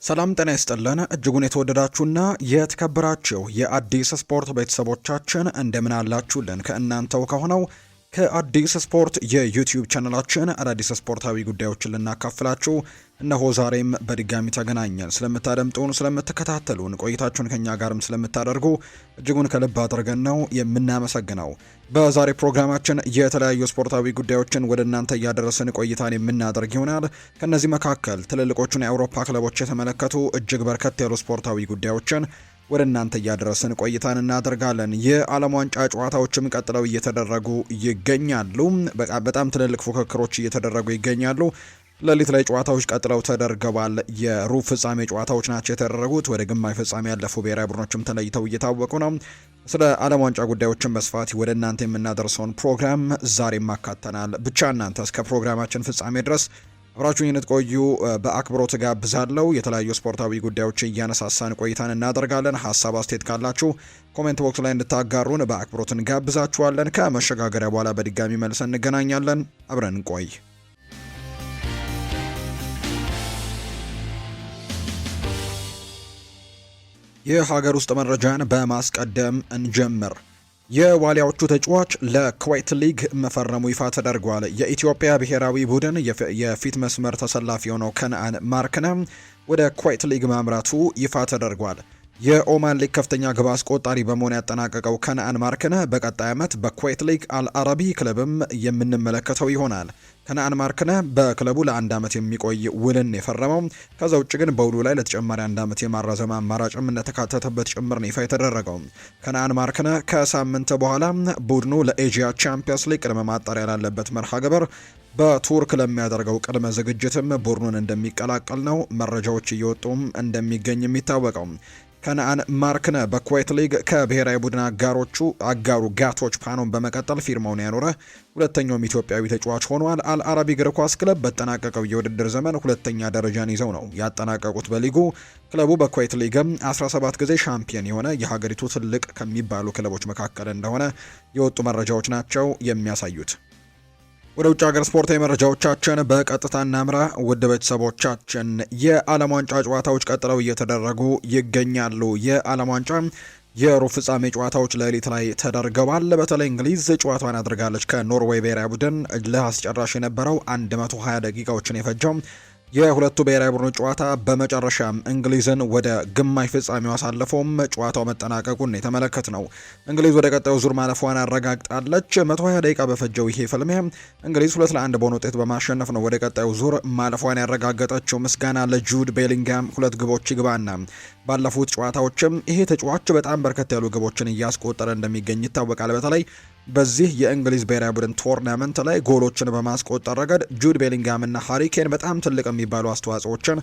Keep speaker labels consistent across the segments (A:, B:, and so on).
A: ሰላም ጤና ይስጥልን እጅጉን የተወደዳችሁና የተከበራችሁ የአዲስ ስፖርት ቤተሰቦቻችን እንደምን አላችሁልን? ከእናንተው ከሆነው ከአዲስ ስፖርት የዩቲዩብ ቻናላችን አዳዲስ ስፖርታዊ ጉዳዮችን ልናካፍላችሁ እነሆ ዛሬም በድጋሚ ተገናኘን። ስለምታደምጡን፣ ስለምትከታተሉን፣ ቆይታችሁን ከኛ ጋርም ስለምታደርጉ እጅጉን ከልብ አድርገን ነው የምናመሰግነው። በዛሬ ፕሮግራማችን የተለያዩ ስፖርታዊ ጉዳዮችን ወደ እናንተ እያደረስን ቆይታን የምናደርግ ይሆናል። ከነዚህ መካከል ትልልቆቹን የአውሮፓ ክለቦች የተመለከቱ እጅግ በርከት ያሉ ስፖርታዊ ጉዳዮችን ወደ እናንተ እያደረስን ቆይታን እናደርጋለን። የዓለም ዋንጫ ጨዋታዎችም ቀጥለው እየተደረጉ ይገኛሉ። በጣም ትልልቅ ፉክክሮች እየተደረጉ ይገኛሉ። ሌሊት ላይ ጨዋታዎች ቀጥለው ተደርገዋል። የሩብ ፍጻሜ ጨዋታዎች ናቸው የተደረጉት። ወደ ግማሽ ፍጻሜ ያለፉ ብሔራዊ ቡድኖችም ተለይተው እየታወቁ ነው። ስለ ዓለም ዋንጫ ጉዳዮችን በስፋት ወደ እናንተ የምናደርሰውን ፕሮግራም ዛሬም አካተናል። ብቻ እናንተ እስከ ፕሮግራማችን ፍጻሜ ድረስ አብራችሁን እንድትቆዩ በአክብሮት ጋብዛለሁ። የተለያዩ ስፖርታዊ ጉዳዮች እያነሳሳን ቆይታን እናደርጋለን። ሀሳብ አስተያየት ካላችሁ ኮሜንት ቦክስ ላይ እንድታጋሩን በአክብሮት እንጋብዛችኋለን። ከመሸጋገሪያ በኋላ በድጋሚ መልሰን እንገናኛለን። አብረን እንቆይ። የሀገር ውስጥ መረጃን በማስቀደም እንጀምር። የዋሊያዎቹ ተጫዋች ለኩዌት ሊግ መፈረሙ ይፋ ተደርጓል። የኢትዮጵያ ብሔራዊ ቡድን የፊት መስመር ተሰላፊ የሆነው ከነአን ማርክነ ወደ ኩዌት ሊግ ማምራቱ ይፋ ተደርጓል። የኦማን ሊግ ከፍተኛ ግብ አስቆጣሪ በመሆን ያጠናቀቀው ከነአን ማርክነ በቀጣይ ዓመት በኩዌት ሊግ አልአረቢ ክለብም የምንመለከተው ይሆናል። ከነአን ማርክነ በክለቡ ለአንድ ዓመት የሚቆይ ውልን የፈረመው። ከዛ ውጭ ግን በውሉ ላይ ለተጨማሪ አንድ ዓመት የማራዘም አማራጭም እንደተካተተበት ጭምር ነው ይፋ የተደረገው። ከነአን ማርክነ ከሳምንት በኋላ ቡድኑ ለኤዥያ ቻምፒየንስ ሊግ ቅድመ ማጣሪያ ላለበት መርሃ ግብር በቱርክ ለሚያደርገው ቅድመ ዝግጅትም ቡድኑን እንደሚቀላቀል ነው መረጃዎች እየወጡም እንደሚገኝ የሚታወቀው። ከነአን ማርክነ በኩዌት ሊግ ከብሔራዊ ቡድን አጋሩ ጋቶች ፓኖን በመቀጠል ፊርማውን ያኖረ ሁለተኛውም ኢትዮጵያዊ ተጫዋች ሆኗል። አልአረቢ እግር ኳስ ክለብ በተጠናቀቀው የውድድር ዘመን ሁለተኛ ደረጃን ይዘው ነው ያጠናቀቁት። በሊጉ ክለቡ በኩዌት ሊግም 17 ጊዜ ሻምፒዮን የሆነ የሀገሪቱ ትልቅ ከሚባሉ ክለቦች መካከል እንደሆነ የወጡ መረጃዎች ናቸው የሚያሳዩት። ወደ ውጭ ሀገር ስፖርታዊ መረጃዎቻችን በቀጥታ እናምራ። ውድ ቤተሰቦቻችን የዓለም ዋንጫ ጨዋታዎች ቀጥለው እየተደረጉ ይገኛሉ። የዓለም ዋንጫ የሩብ ፍጻሜ ጨዋታዎች ሌሊት ላይ ተደርገዋል። በተለይ እንግሊዝ ጨዋታዋን አድርጋለች ከኖርዌይ ብሔራዊ ቡድን ለአስጨራሽ የነበረው 120 ደቂቃዎችን የፈጀው የሁለቱ ብሔራዊ ቡድኖች ጨዋታ በመጨረሻም እንግሊዝን ወደ ግማሽ ፍጻሜው አሳልፎም ጨዋታው መጠናቀቁን የተመለከት ነው። እንግሊዝ ወደ ቀጣዩ ዙር ማለፏን አረጋግጣለች። 120 ደቂቃ በፈጀው ይሄ ፍልሚያ እንግሊዝ 2-1 በሆነ ውጤት በማሸነፍ ነው ወደ ቀጣዩ ዙር ማለፏን ያረጋገጠችው። ምስጋና ለጁድ ቤሊንጋም 2 ግቦች ይግባና ባለፉት ጨዋታዎችም ይሄ ተጫዋች በጣም በርከት ያሉ ግቦችን እያስቆጠረ እንደሚገኝ ይታወቃል። በተለይ በዚህ የእንግሊዝ ብሔራዊ ቡድን ቶርናመንት ላይ ጎሎችን በማስቆጠር ረገድ ጁድ ቤሊንጋም እና ሃሪ ኬን በጣም ትልቅ የሚባሉ አስተዋጽኦችን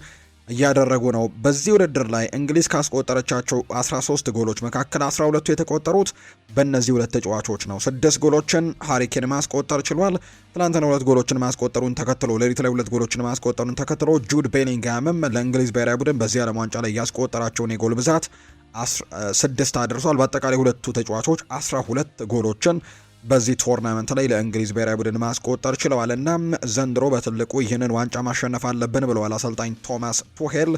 A: እያደረጉ ነው። በዚህ ውድድር ላይ እንግሊዝ ካስቆጠረቻቸው 13 ጎሎች መካከል 12ቱ የተቆጠሩት በእነዚህ ሁለት ተጫዋቾች ነው። 6 ጎሎችን ሃሪ ኬን ማስቆጠር ችሏል። ትናንትና 2 ጎሎችን ማስቆጠሩን ተከትሎ ሌሊት ላይ 2 ጎሎችን ማስቆጠሩን ተከትሎ ጁድ ቤሊንጋምም ለእንግሊዝ ብሔራዊ ቡድን በዚህ ዓለም ዋንጫ ላይ ያስቆጠራቸውን የጎል ብዛት 6 አድርሷል። በአጠቃላይ ሁለቱ ተጫዋቾች 12 ጎሎችን በዚህ ቶርናመንት ላይ ለእንግሊዝ ብሔራዊ ቡድን ማስቆጠር ችለዋል እና ዘንድሮ በትልቁ ይህንን ዋንጫ ማሸነፍ አለብን ብለዋል አሰልጣኝ ቶማስ ቱሄል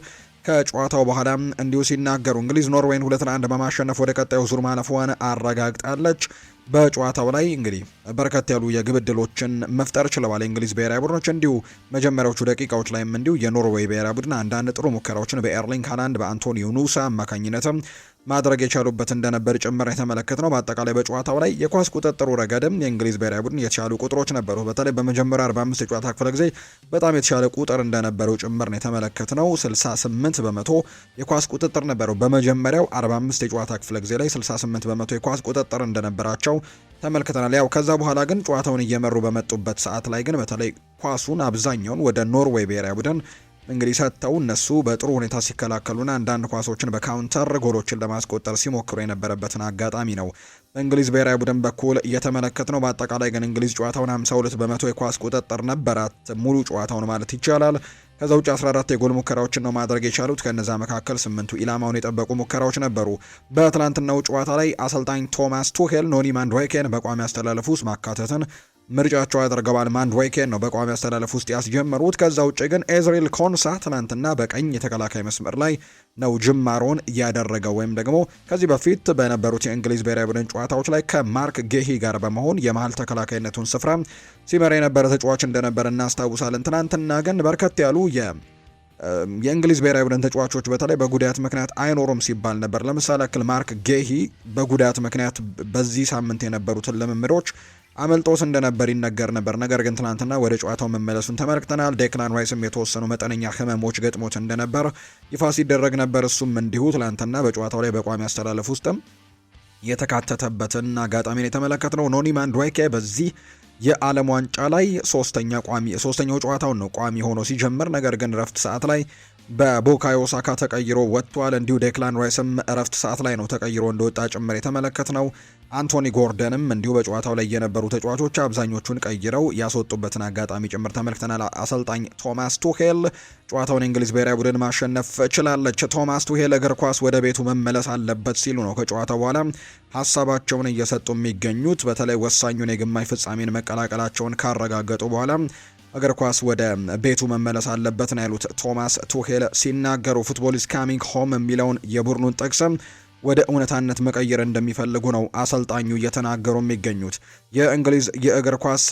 A: ከጨዋታው በኋላ እንዲሁ ሲናገሩ። እንግሊዝ ኖርዌይን 2-1 በማሸነፍ ወደ ቀጣዩ ዙር ማለፏን አረጋግጣለች። በጨዋታው ላይ እንግዲህ በርከት ያሉ የግብ ዕድሎችን መፍጠር ችለዋል የእንግሊዝ ብሔራዊ ቡድኖች። እንዲሁ መጀመሪያዎቹ ደቂቃዎች ላይም እንዲሁ የኖርዌይ ብሔራዊ ቡድን አንዳንድ ጥሩ ሙከራዎችን በኤርሊንግ ሃላንድ በአንቶኒዮ ኑሳ አማካኝነትም ማድረግ የቻሉበት እንደነበር ጭምር የተመለከት ነው። በአጠቃላይ በጨዋታው ላይ የኳስ ቁጥጥሩ ረገድም የእንግሊዝ ብሔራዊ ቡድን የተሻሉ ቁጥሮች ነበሩ። በተለይ በመጀመሪያ 45 የጨዋታ ክፍለ ጊዜ በጣም የተሻለ ቁጥር እንደነበረው ጭምር ነው የተመለከት ነው። 68 በመቶ የኳስ ቁጥጥር ነበረው። በመጀመሪያው 45 የጨዋታ ክፍለ ጊዜ ላይ 68 በመቶ የኳስ ቁጥጥር እንደነበራቸው ተመልክተናል። ያው ከዛ በኋላ ግን ጨዋታውን እየመሩ በመጡበት ሰዓት ላይ ግን በተለይ ኳሱን አብዛኛውን ወደ ኖርዌይ ብሔራዊ ቡድን እንግዲህ ሰጥተው እነሱ በጥሩ ሁኔታ ሲከላከሉና አንዳንድ ኳሶችን በካውንተር ጎሎችን ለማስቆጠር ሲሞክሩ የነበረበትን አጋጣሚ ነው በእንግሊዝ ብሔራዊ ቡድን በኩል እየተመለከት ነው። በአጠቃላይ ግን እንግሊዝ ጨዋታውን 52 በመቶ የኳስ ቁጥጥር ነበራት ሙሉ ጨዋታውን ማለት ይቻላል። ከዛ ውጭ 14 የጎል ሙከራዎችን ነው ማድረግ የቻሉት። ከነዛ መካከል 8ቱ ኢላማውን የጠበቁ ሙከራዎች ነበሩ። በትላንትናው ጨዋታ ላይ አሰልጣኝ ቶማስ ቱሄል ኖኒ ማንድዌኬን በቋሚ አስተላለፍ ውስጥ ማካተትን ምርጫቸው አድርገዋል። ማንድዌኬን ነው በቋሚ አስተላለፍ ውስጥ ያስጀመሩት። ከዛ ውጭ ግን ኤዝሪል ኮንሳ ትናንትና በቀኝ የተከላካይ መስመር ላይ ነው ጅማሮን ያደረገው ወይም ደግሞ ከዚህ በፊት በነበሩት የእንግሊዝ ብሔራዊ ቡድን ጨዋታዎች ላይ ከማርክ ጌሂ ጋር በመሆን የመሀል ተከላካይነቱን ስፍራ ሲመራ የነበረ ተጫዋች እንደነበር እናስታውሳለን። ትናንትና ግን በርከት ያሉ የእንግሊዝ ብሔራዊ ቡድን ተጫዋቾች በተለይ በጉዳት ምክንያት አይኖሩም ሲባል ነበር። ለምሳሌ ያክል ማርክ ጌሂ በጉዳት ምክንያት በዚህ ሳምንት የነበሩትን ልምምዶች አመልጦት እንደነበር ይነገር ነበር። ነገር ግን ትናንትና ወደ ጨዋታው መመለሱን ተመልክተናል። ዴክላን ራይስም የተወሰኑ መጠነኛ ህመሞች ገጥሞት እንደነበር ይፋ ሲደረግ ነበር። እሱም እንዲሁ ትናንትና በጨዋታው ላይ በቋሚ አስተላለፍ ውስጥም የተካተተበትን አጋጣሚን የተመለከትነው። ኖኒ ማንድዌኬ በዚህ የዓለም ዋንጫ ላይ ሶስተኛው ጨዋታውን ነው ቋሚ ሆኖ ሲጀምር፣ ነገር ግን ረፍት ሰዓት ላይ በቡካዮ ሳካ ተቀይሮ ወጥቷል። እንዲሁ ዴክላን ራይስም እረፍት ሰዓት ላይ ነው ተቀይሮ እንደወጣ ጭምር የተመለከትነው። አንቶኒ ጎርደንም እንዲሁ በጨዋታው ላይ የነበሩ ተጫዋቾች አብዛኞቹን ቀይረው ያስወጡበትን አጋጣሚ ጭምር ተመልክተናል። አሰልጣኝ ቶማስ ቱሄል ጨዋታውን የእንግሊዝ ብሔራዊ ቡድን ማሸነፍ ችላለች፣ ቶማስ ቱሄል እግር ኳስ ወደ ቤቱ መመለስ አለበት ሲሉ ነው ከጨዋታው በኋላ ሀሳባቸውን እየሰጡ የሚገኙት። በተለይ ወሳኙን የግማሽ ፍጻሜን መቀላቀላቸውን ካረጋገጡ በኋላ እግር ኳስ ወደ ቤቱ መመለስ አለበት ነው ያሉት ቶማስ ቱሄል ሲናገሩ። ፉትቦል ኢዝ ካሚንግ ሆም የሚለውን የቡድኑን ጥቅስም ወደ እውነታነት መቀየር እንደሚፈልጉ ነው አሰልጣኙ እየተናገሩ የሚገኙት። የእንግሊዝ የእግር ኳስ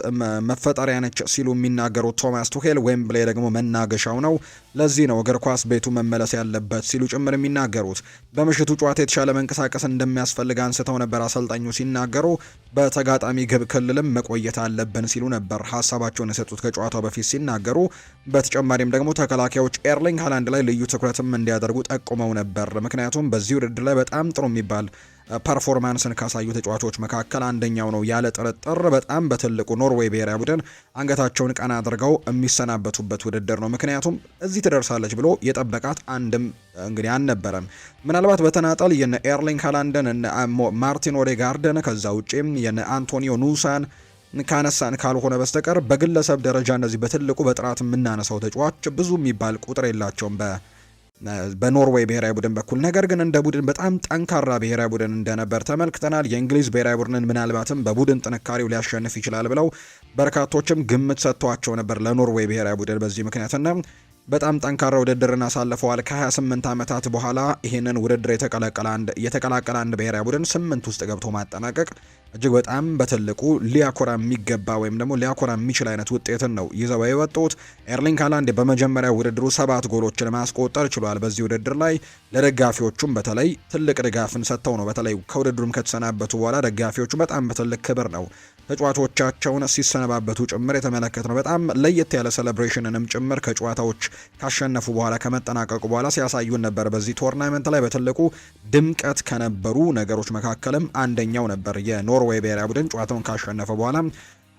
A: መፈጠሪያ ነች ሲሉ የሚናገሩት ቶማስ ቱሄል ዌምብሌ ደግሞ መናገሻው ነው፣ ለዚህ ነው እግር ኳስ ቤቱ መመለስ ያለበት ሲሉ ጭምር የሚናገሩት። በምሽቱ ጨዋታ የተሻለ መንቀሳቀስ እንደሚያስፈልግ አንስተው ነበር አሰልጣኙ ሲናገሩ። በተጋጣሚ ግብ ክልልም መቆየት አለብን ሲሉ ነበር ሀሳባቸውን የሰጡት ከጨዋታው በፊት ሲናገሩ። በተጨማሪም ደግሞ ተከላካዮች ኤርሊንግ ሃላንድ ላይ ልዩ ትኩረትም እንዲያደርጉ ጠቁመው ነበር። ምክንያቱም በዚህ ውድድር ላይ በጣም ጥሩ የሚባል ፐርፎርማንስን ካሳዩ ተጫዋቾች መካከል አንደኛው ነው ያለ ጥርጥር። በጣም በትልቁ ኖርዌይ ብሔራዊ ቡድን አንገታቸውን ቀና አድርገው የሚሰናበቱበት ውድድር ነው። ምክንያቱም እዚህ ትደርሳለች ብሎ የጠበቃት አንድም እንግዲህ አልነበረም። ምናልባት በተናጠል የነ ኤርሊንግ ሃላንድን እነ ማርቲን ኦዴጋርድን ከዛ ውጪም የነ አንቶኒዮ ኑሳን ካነሳን ካልሆነ በስተቀር በግለሰብ ደረጃ እነዚህ በትልቁ በጥራት የምናነሳው ተጫዋች ብዙ የሚባል ቁጥር የላቸውም በኖርዌይ ብሔራዊ ቡድን በኩል። ነገር ግን እንደ ቡድን በጣም ጠንካራ ብሔራዊ ቡድን እንደነበር ተመልክተናል። የእንግሊዝ ብሔራዊ ቡድንን ምናልባትም በቡድን ጥንካሬው ሊያሸንፍ ይችላል ብለው በርካቶችም ግምት ሰጥቷቸው ነበር ለኖርዌይ ብሔራዊ ቡድን በዚህ ምክንያትና በጣም ጠንካራ ውድድርን አሳልፈዋል። ከ28 ዓመታት በኋላ ይህንን ውድድር የተቀላቀለ አንድ ብሔራዊ ቡድን 8 ውስጥ ገብቶ ማጠናቀቅ እጅግ በጣም በትልቁ ሊያኮራ የሚገባ ወይም ደግሞ ሊያኮራ የሚችል አይነት ውጤትን ነው ይዘው የወጡት። ኤርሊንግ ሃላንድ በመጀመሪያ ውድድሩ 7 ጎሎችን ማስቆጠር ችሏል። በዚህ ውድድር ላይ ለደጋፊዎቹም በተለይ ትልቅ ድጋፍን ሰጥተው ነው በተለይ ከውድድሩም ከተሰናበቱ በኋላ ደጋፊዎቹ በጣም በትልቅ ክብር ነው ተጫዋቾቻቸውን ሲሰነባበቱ ጭምር የተመለከት ነው። በጣም ለየት ያለ ሴሌብሬሽንንም ጭምር ከጨዋታዎች ካሸነፉ በኋላ ከመጠናቀቁ በኋላ ሲያሳዩን ነበር። በዚህ ቶርናመንት ላይ በትልቁ ድምቀት ከነበሩ ነገሮች መካከልም አንደኛው ነበር የኖርዌይ ብሔራዊ ቡድን ጨዋታውን ካሸነፈ በኋላ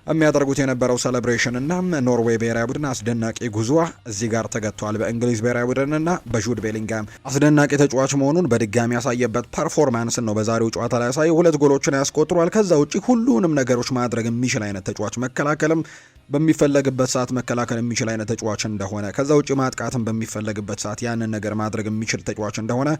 A: የሚያደርጉት የነበረው ሴሌብሬሽን እና ኖርዌይ ብሔራዊ ቡድን አስደናቂ ጉዞ እዚህ ጋር ተገጥቷል። በእንግሊዝ ብሔራዊ ቡድንና በጁድ ቤሊንጋም አስደናቂ ተጫዋች መሆኑን በድጋሚ ያሳየበት ፐርፎርማንስን ነው በዛሬው ጨዋታ ላይ ያሳየው። 2 ጎሎችን ያስቆጥሯል። ከዛ ውጪ ሁሉንም ነገሮች ማድረግ የሚችል አይነት ተጫዋች፣ መከላከልም በሚፈለግበት ሰዓት መከላከል የሚችል አይነት ተጫዋች እንደሆነ፣ ከዛ ውጪ ማጥቃትም በሚፈለግበት ሰዓት ያንን ነገር ማድረግ የሚችል ተጫዋች እንደሆነ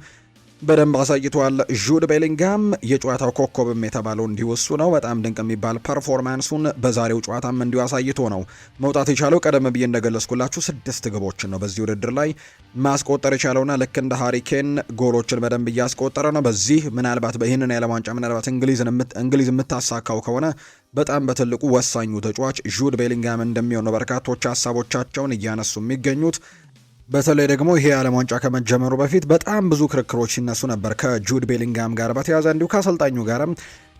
A: በደንብ አሳይቷል። ጁድ ቤሊንጋም የጨዋታው ኮከብም የተባለው እንዲሁ እሱ ነው። በጣም ድንቅ የሚባል ፐርፎርማንሱን በዛሬው ጨዋታም እንዲሁ አሳይቶ ነው መውጣት የቻለው። ቀደም ብዬ እንደገለጽኩላችሁ 6 ግቦችን ነው በዚህ ውድድር ላይ ማስቆጠር የቻለውና ልክ እንደ ሃሪኬን ጎሎችን በደንብ እያስቆጠረ ነው። በዚህ ምናልባት በይህንን የዓለም ዋንጫ ምናልባት እንግሊዝ የምታሳካው ከሆነ በጣም በትልቁ ወሳኙ ተጫዋች ጁድ ቤሊንጋም እንደሚሆን ነው በርካቶች ሀሳቦቻቸውን እያነሱ የሚገኙት። በተለይ ደግሞ ይሄ የዓለም ዋንጫ ከመጀመሩ በፊት በጣም ብዙ ክርክሮች ሲነሱ ነበር ከጁድ ቤሊንጋም ጋር በተያያዘ እንዲሁ ከአሰልጣኙ ጋርም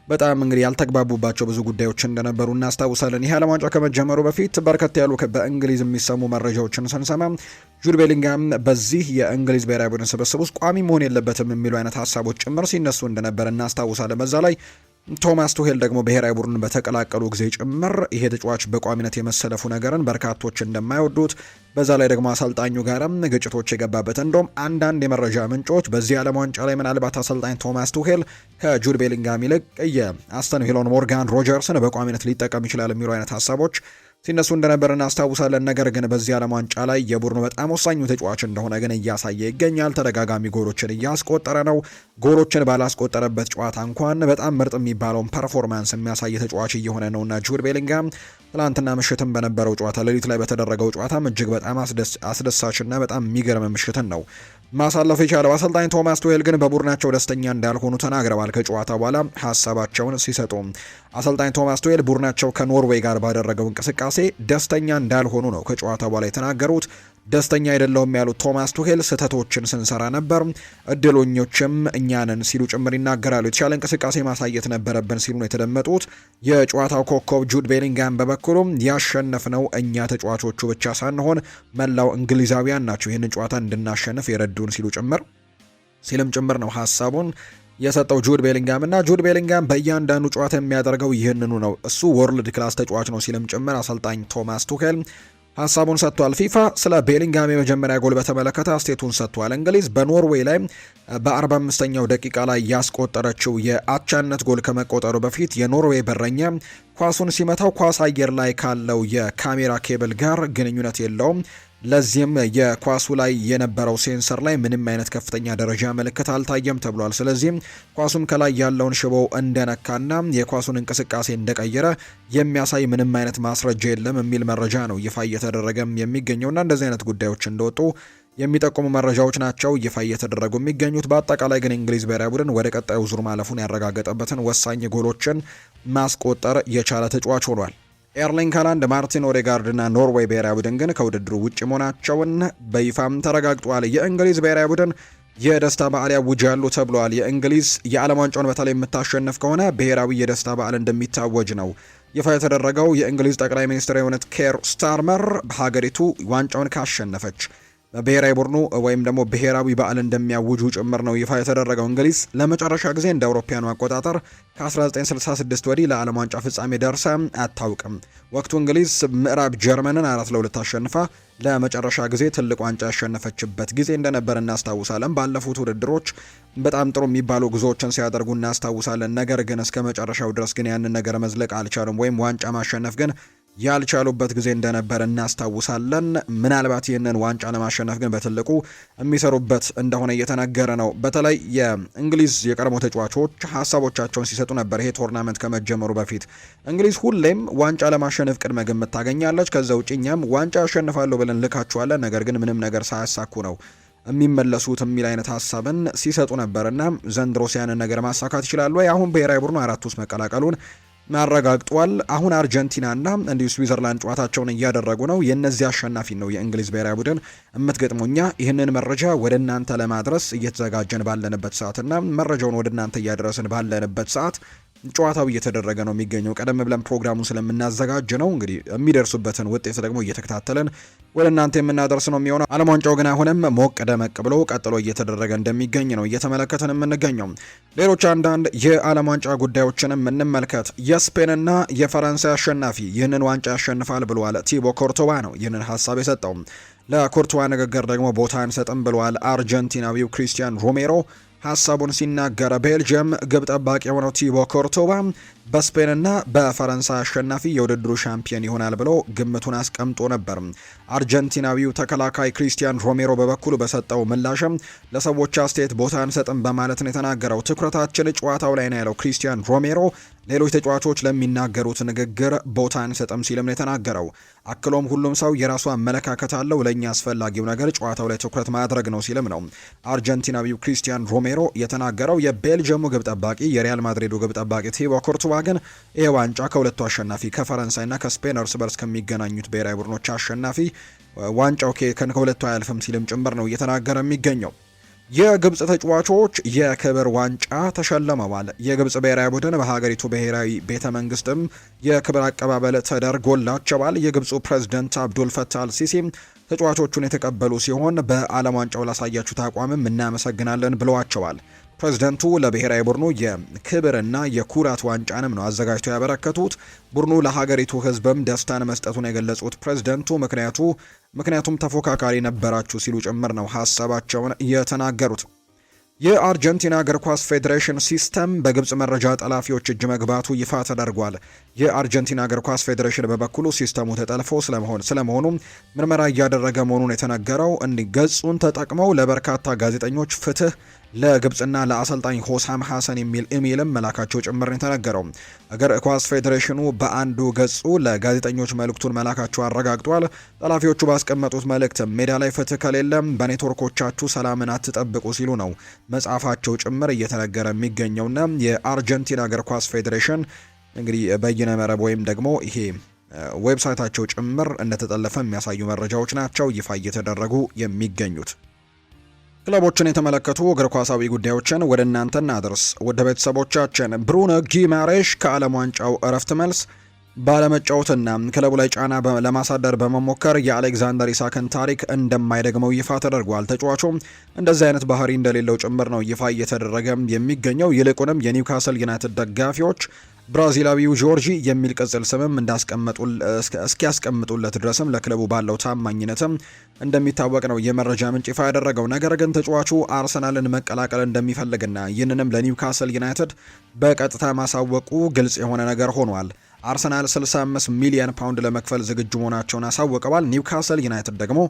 A: በጣም እንግዲህ ያልተግባቡባቸው ብዙ ጉዳዮች እንደነበሩ እናስታውሳለን። ይሄ ዓለም ዋንጫ ከመጀመሩ በፊት በርከት ያሉ በእንግሊዝ የሚሰሙ መረጃዎችን ስንሰማ ጁድ ቤሊንጋም በዚህ የእንግሊዝ ብሔራዊ ቡድን ስብስብ ውስጥ ቋሚ መሆን የለበትም የሚሉ አይነት ሀሳቦች ጭምር ሲነሱ እንደነበር እናስታውሳለን። በዛ ላይ ቶማስ ቱሄል ደግሞ ብሔራዊ ቡድን በተቀላቀሉ ጊዜ ጭምር ይሄ ተጫዋች በቋሚነት የመሰለፉ ነገርን በርካቶች እንደማይወዱት፣ በዛ ላይ ደግሞ አሰልጣኙ ጋርም ግጭቶች የገባበት እንደውም አንዳንድ የመረጃ ምንጮች በዚህ ዓለም ዋንጫ ላይ ምናልባት አሰልጣኝ ቶማስ ቱሄል ከጁድ ቤሊንጋም ይልቅ የአስተን ቪላውን ሞርጋን ሮጀርስን በቋሚነት ሊጠቀም ይችላል የሚሉ አይነት ሀሳቦች ሲነሱ እንደነበር እናስታውሳለን። ነገር ግን በዚህ ዓለም ዋንጫ ላይ የቡድኑ በጣም ወሳኙ ተጫዋች እንደሆነ ግን እያሳየ ይገኛል። ተደጋጋሚ ጎሎችን እያስቆጠረ ነው። ጎሎችን ባላስቆጠረበት ጨዋታ እንኳን በጣም ምርጥ የሚባለውን ፐርፎርማንስ የሚያሳይ ተጫዋች እየሆነ ነውና ጁድ ቤሊንጋም ትላንትና ምሽትም በነበረው ጨዋታ ሌሊት ላይ በተደረገው ጨዋታም እጅግ በጣም አስደሳችና በጣም የሚገርም ምሽትን ነው ማሳለፍ የቻለው። አሰልጣኝ ቶማስ ቱሄል ግን በቡድናቸው ደስተኛ እንዳልሆኑ ተናግረዋል። ከጨዋታ በኋላ ሀሳባቸውን ሲሰጡ አሰልጣኝ ቶማስ ቱሄል ቡድናቸው ከኖርዌይ ጋር ባደረገው እንቅስቃሴ ደስተኛ እንዳልሆኑ ነው ከጨዋታ በኋላ የተናገሩት። ደስተኛ አይደለሁም ያሉት ቶማስ ቱሄል ስህተቶችን ስንሰራ ነበር፣ እድለኞችም እኛንን ሲሉ ጭምር ይናገራሉ። የተሻለ እንቅስቃሴ ማሳየት ነበረብን ሲሉ ነው የተደመጡት። የጨዋታው ኮከብ ጁድ ቤሊንጋም በበኩሉም ያሸነፍነው እኛ ተጫዋቾቹ ብቻ ሳንሆን መላው እንግሊዛውያን ናቸው ይህንን ጨዋታ እንድናሸንፍ የረዱን ሲልም ጭምር ነው ሀሳቡን የሰጠው ጁድ ቤሊንጋም። እና ጁድ ቤሊንጋም በእያንዳንዱ ጨዋታ የሚያደርገው ይህንኑ ነው፣ እሱ ወርልድ ክላስ ተጫዋች ነው ሲልም ጭምር አሰልጣኝ ቶማስ ቱሄል ሀሳቡን ሰጥቷል። ፊፋ ስለ ቤሊንጋም የመጀመሪያ ጎል በተመለከተ አስቴቱን ሰጥቷል። እንግሊዝ በኖርዌይ ላይ በ45ኛው ደቂቃ ላይ ያስቆጠረችው የአቻነት ጎል ከመቆጠሩ በፊት የኖርዌይ በረኛ ኳሱን ሲመታው ኳስ አየር ላይ ካለው የካሜራ ኬብል ጋር ግንኙነት የለውም። ለዚህም የኳሱ ላይ የነበረው ሴንሰር ላይ ምንም አይነት ከፍተኛ ደረጃ ምልክት አልታየም ተብሏል። ስለዚህም ኳሱም ከላይ ያለውን ሽቦ እንደነካና የኳሱን እንቅስቃሴ እንደቀየረ የሚያሳይ ምንም አይነት ማስረጃ የለም የሚል መረጃ ነው ይፋ እየተደረገም የሚገኘውና እንደዚህ አይነት ጉዳዮች እንደወጡ የሚጠቁሙ መረጃዎች ናቸው ይፋ እየተደረጉ የሚገኙት። በአጠቃላይ ግን እንግሊዝ ብሔራዊ ቡድን ወደ ቀጣዩ ዙር ማለፉን ያረጋገጠበትን ወሳኝ ጎሎችን ማስቆጠር የቻለ ተጫዋች ሆኗል። ኤርሊንግ ሃላንድ፣ ማርቲን ኦዴጋርድ እና ኖርዌይ ብሔራዊ ቡድን ግን ከውድድሩ ውጭ መሆናቸውን በይፋም ተረጋግጧል። የእንግሊዝ ብሔራዊ ቡድን የደስታ በዓል ያውጃሉ ተብሏል። የእንግሊዝ የዓለም ዋንጫውን በተለይ የምታሸንፍ ከሆነ ብሔራዊ የደስታ በዓል እንደሚታወጅ ነው ይፋ የተደረገው። የእንግሊዝ ጠቅላይ ሚኒስትር የሆኑት ኬር ስታርመር በሀገሪቱ ዋንጫውን ካሸነፈች ብሔራዊ ቡድኑ ወይም ደግሞ ብሔራዊ በዓል እንደሚያውጁ ጭምር ነው ይፋ የተደረገው። እንግሊዝ ለመጨረሻ ጊዜ እንደ አውሮፓውያኑ አቆጣጠር ከ1966 ወዲህ ለዓለም ዋንጫ ፍጻሜ ደርሳ አታውቅም። ወቅቱ እንግሊዝ ምዕራብ ጀርመንን 4-2 አሸንፋ ለመጨረሻ ጊዜ ትልቅ ዋንጫ ያሸነፈችበት ጊዜ እንደነበር እናስታውሳለን። ባለፉት ውድድሮች በጣም ጥሩ የሚባሉ ጉዞዎችን ሲያደርጉ እናስታውሳለን። ነገር ግን እስከ መጨረሻው ድረስ ግን ያንን ነገር መዝለቅ አልቻሉም፣ ወይም ዋንጫ ማሸነፍ ግን ያልቻሉበት ጊዜ እንደነበር እናስታውሳለን። ምናልባት ይህንን ዋንጫ ለማሸነፍ ግን በትልቁ የሚሰሩበት እንደሆነ እየተነገረ ነው። በተለይ የእንግሊዝ የቀድሞ ተጫዋቾች ሀሳቦቻቸውን ሲሰጡ ነበር። ይሄ ቶርናመንት ከመጀመሩ በፊት እንግሊዝ ሁሌም ዋንጫ ለማሸነፍ ቅድመ ግምት ታገኛለች። ከዛ ውጭ እኛም ዋንጫ ያሸንፋለሁ ብለን ልካቸዋለን፣ ነገር ግን ምንም ነገር ሳያሳኩ ነው የሚመለሱት የሚል አይነት ሀሳብን ሲሰጡ ነበርና ዘንድሮስ ያንን ነገር ማሳካት ይችላሉ። አሁን ብሔራዊ ቡድኑ 4 ውስጥ መቀላቀሉን ማረጋግጧል። አሁን አርጀንቲናና እንዲሁ ስዊዘርላንድ ጨዋታቸውን እያደረጉ ነው። የእነዚህ አሸናፊ ነው የእንግሊዝ ብሔራዊ ቡድን የምትገጥሙኛ። ይህንን መረጃ ወደ እናንተ ለማድረስ እየተዘጋጀን ባለንበት ሰዓትና መረጃውን ወደ እናንተ እያደረስን ባለንበት ሰዓት ጨዋታው እየተደረገ ነው የሚገኘው። ቀደም ብለን ፕሮግራሙን ስለምናዘጋጅ ነው እንግዲህ የሚደርሱበትን ውጤት ደግሞ እየተከታተልን ወደ እናንተ የምናደርስ ነው የሚሆነው። ዓለም ዋንጫው ግን አሁንም ሞቅ ደመቅ ብሎ ቀጥሎ እየተደረገ እንደሚገኝ ነው እየተመለከትን የምንገኘው። ሌሎች አንዳንድ የዓለም ዋንጫ ጉዳዮችንም እንመልከት። የስፔንና የፈረንሳይ አሸናፊ ይህንን ዋንጫ ያሸንፋል ብለዋል ቲቦ ኮርቶባ ነው ይህንን ሀሳብ የሰጠው። ለኮርቶባ ንግግር ደግሞ ቦታ አንሰጥም ብለዋል አርጀንቲናዊው ክሪስቲያን ሮሜሮ ሀሳቡን ሲናገረ። ቤልጅየም ግብ ጠባቂ የሆነው ቲቦ ኮርቶባ በስፔንና በፈረንሳይ አሸናፊ የውድድሩ ሻምፒዮን ይሆናል ብሎ ግምቱን አስቀምጦ ነበር። አርጀንቲናዊው ተከላካይ ክሪስቲያን ሮሜሮ በበኩሉ በሰጠው ምላሽም ለሰዎች አስተያየት ቦታ አንሰጥም በማለት ነው የተናገረው። ትኩረታችን ጨዋታው ላይ ነው ያለው ክሪስቲያን ሮሜሮ። ሌሎች ተጫዋቾች ለሚናገሩት ንግግር ቦታ አንሰጥም ሲልም ነው የተናገረው። አክሎም ሁሉም ሰው የራሱ አመለካከት አለው፣ ለእኛ አስፈላጊው ነገር ጨዋታው ላይ ትኩረት ማድረግ ነው ሲልም ነው አርጀንቲናዊው ክሪስቲያን ሮሜሮ የተናገረው። የቤልጅየሙ ግብ ጠባቂ የሪያል ማድሪዱ ግብ ጠባቂ ቲቦ ኮርቱባ ግን ይህ ዋንጫ ከሁለቱ አሸናፊ ከፈረንሳይና ከስፔን እርስ በርስ ከሚገናኙት ብሔራዊ ቡድኖች አሸናፊ ዋንጫው ከሁለቱ አያልፍም ሲልም ጭምር ነው እየተናገረ የሚገኘው። የግብጽ ተጫዋቾች የክብር ዋንጫ ተሸልመዋል። የግብጽ ብሔራዊ ቡድን በሀገሪቱ ብሔራዊ ቤተ መንግስትም የክብር አቀባበል ተደርጎላቸዋል። የግብፁ ፕሬዝዳንት አብዱል ፈታህ አልሲሲ ተጫዋቾቹን የተቀበሉ ሲሆን በዓለም ዋንጫው ላሳያችሁት አቋምም እናመሰግናለን ብለዋቸዋል። ፕሬዝዳንቱ ለብሔራዊ ቡድኑ የክብርና የኩራት ዋንጫንም ነው አዘጋጅተው ያበረከቱት። ቡድኑ ለሀገሪቱ ሕዝብም ደስታን መስጠቱን የገለጹት ፕሬዝዳንቱ ምክንያቱም ተፎካካሪ ነበራችሁ ሲሉ ጭምር ነው ሀሳባቸውን የተናገሩት። የአርጀንቲና እግር ኳስ ፌዴሬሽን ሲስተም በግብጽ መረጃ ጠላፊዎች እጅ መግባቱ ይፋ ተደርጓል። የአርጀንቲና እግር ኳስ ፌዴሬሽን በበኩሉ ሲስተሙ ተጠልፎ ስለመሆኑ ምርመራ እያደረገ መሆኑን የተነገረው ገጹን ተጠቅመው ለበርካታ ጋዜጠኞች ፍትህ ለግብጽና ለአሰልጣኝ ሆሳም ሐሰን የሚል ኢሜይልም መላካቸው ጭምር የተነገረው እግር ኳስ ፌዴሬሽኑ በአንዱ ገጹ ለጋዜጠኞች መልእክቱን መላካቸው አረጋግጧል። ጠላፊዎቹ ባስቀመጡት መልእክት ሜዳ ላይ ፍትህ ከሌለ በኔትወርኮቻችሁ ሰላምን አትጠብቁ ሲሉ ነው መጻፋቸው ጭምር እየተነገረ የሚገኘውና የአርጀንቲና እግር ኳስ ፌዴሬሽን እንግዲህ በይነ መረብ ወይም ደግሞ ይሄ ዌብሳይታቸው ጭምር እንደተጠለፈ የሚያሳዩ መረጃዎች ናቸው ይፋ እየተደረጉ የሚገኙት። ክለቦችን የተመለከቱ እግር ኳሳዊ ጉዳዮችን ወደ እናንተ እናድርስ። ወደ ቤተሰቦቻችን ብሩኖ ጊማሬሽ ከዓለም ዋንጫው እረፍት መልስ ባለመጫወትና ክለቡ ላይ ጫና ለማሳደር በመሞከር የአሌክዛንደር ኢሳክን ታሪክ እንደማይደግመው ይፋ ተደርጓል። ተጫዋቹ እንደዚህ አይነት ባህሪ እንደሌለው ጭምር ነው ይፋ እየተደረገ የሚገኘው። ይልቁንም የኒውካስል ዩናይትድ ደጋፊዎች ብራዚላዊው ጆርጂ የሚል ቅጽል ስምም እስኪያስቀምጡለት ድረስም ለክለቡ ባለው ታማኝነትም እንደሚታወቅ ነው የመረጃ ምንጭ ይፋ ያደረገው። ነገር ግን ተጫዋቹ አርሰናልን መቀላቀል እንደሚፈልግና ይህንንም ለኒውካስል ዩናይትድ በቀጥታ ማሳወቁ ግልጽ የሆነ ነገር ሆኗል። አርሰናል 65 ሚሊዮን ፓውንድ ለመክፈል ዝግጁ መሆናቸውን አሳውቀዋል። ኒውካስል ዩናይትድ ደግሞ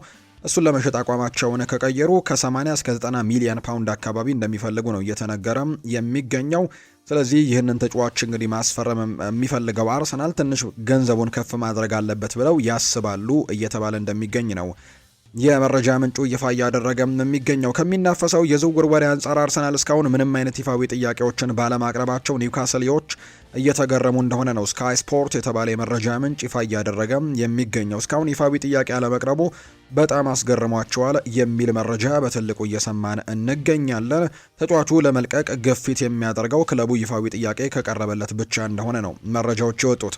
A: እሱን ለመሸጥ አቋማቸውን ከቀየሩ ከ80 እስከ 90 ሚሊዮን ፓውንድ አካባቢ እንደሚፈልጉ ነው እየተነገረም የሚገኘው። ስለዚህ ይህንን ተጫዋች እንግዲህ ማስፈረም የሚፈልገው አርሰናል ትንሽ ገንዘቡን ከፍ ማድረግ አለበት ብለው ያስባሉ እየተባለ እንደሚገኝ ነው የመረጃ ምንጩ ይፋ እያደረገ የሚገኘው። ከሚናፈሰው የዝውውር ወሬ አንጻር አርሰናል እስካሁን ምንም አይነት ይፋዊ ጥያቄዎችን ባለማቅረባቸው ኒውካስልዮች እየተገረሙ እንደሆነ ነው ስካይ ስፖርት የተባለ የመረጃ ምንጭ ይፋ እያደረገ የሚገኘው። እስካሁን ይፋዊ ጥያቄ አለመቅረቡ በጣም አስገርሟቸዋል የሚል መረጃ በትልቁ እየሰማን እንገኛለን። ተጫዋቹ ለመልቀቅ ግፊት የሚያደርገው ክለቡ ይፋዊ ጥያቄ ከቀረበለት ብቻ እንደሆነ ነው መረጃዎች የወጡት።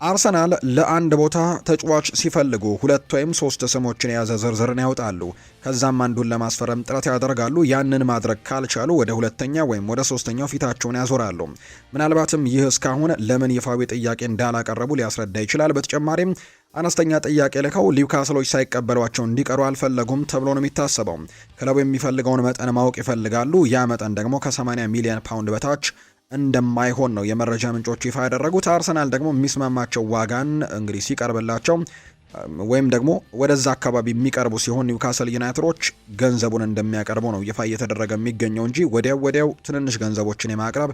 A: አርሰናል ለአንድ ቦታ ተጫዋች ሲፈልጉ 2 ወይም 3 ስሞችን የያዘ ዝርዝርን ያወጣሉ። ከዛም አንዱን ለማስፈረም ጥረት ያደርጋሉ። ያንን ማድረግ ካልቻሉ ወደ ሁለተኛ ወይም ወደ ሶስተኛው ፊታቸውን ያዞራሉ። ምናልባትም ይህ እስካሁን ለምን ይፋዊ ጥያቄ እንዳላቀረቡ ሊያስረዳ ይችላል። በተጨማሪም አነስተኛ ጥያቄ ልከው ኒውካስሎች ሳይቀበሏቸው እንዲቀሩ አልፈለጉም ተብሎ ነው የሚታሰበው። ክለቡ የሚፈልገውን መጠን ማወቅ ይፈልጋሉ። ያ መጠን ደግሞ ከ80 ሚሊዮን ፓውንድ በታች እንደማይሆን ነው የመረጃ ምንጮች ይፋ ያደረጉት። አርሰናል ደግሞ የሚስማማቸው ዋጋን እንግዲህ ሲቀርብላቸው ወይም ደግሞ ወደዛ አካባቢ የሚቀርቡ ሲሆን ኒውካስል ዩናይትዶች ገንዘቡን እንደሚያቀርቡ ነው ይፋ እየተደረገ የሚገኘው እንጂ ወዲያው ትንንሽ ገንዘቦችን የማቅረብ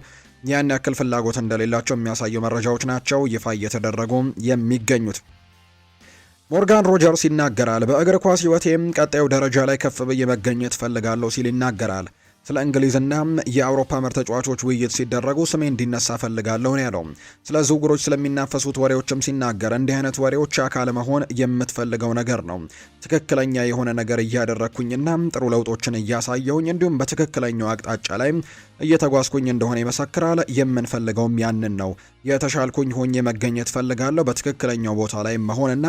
A: ያን ያክል ፍላጎት እንደሌላቸው የሚያሳዩ መረጃዎች ናቸው ይፋ እየተደረጉ የሚገኙት። ሞርጋን ሮጀርስ ይናገራል። በእግር ኳስ ሕይወቴም ቀጣዩ ደረጃ ላይ ከፍ ብዬ መገኘት ፈልጋለሁ ሲል ይናገራል። ስለ እንግሊዝና የአውሮፓ ምርጥ ተጫዋቾች ውይይት ሲደረጉ ስሜ እንዲነሳ ፈልጋለሁ ነው ያለው። ስለ ዝውውሮች ስለሚናፈሱት ወሬዎችም ሲናገር እንዲህ አይነት ወሬዎች አካል መሆን የምትፈልገው ነገር ነው። ትክክለኛ የሆነ ነገር እያደረግኩኝና ጥሩ ለውጦችን እያሳየሁኝ እንዲሁም በትክክለኛው አቅጣጫ ላይ እየተጓዝኩኝ እንደሆነ ይመሰክራል። የምንፈልገውም ያንን ነው። የተሻልኩኝ ሆኜ መገኘት ፈልጋለሁ። በትክክለኛው ቦታ ላይ መሆንና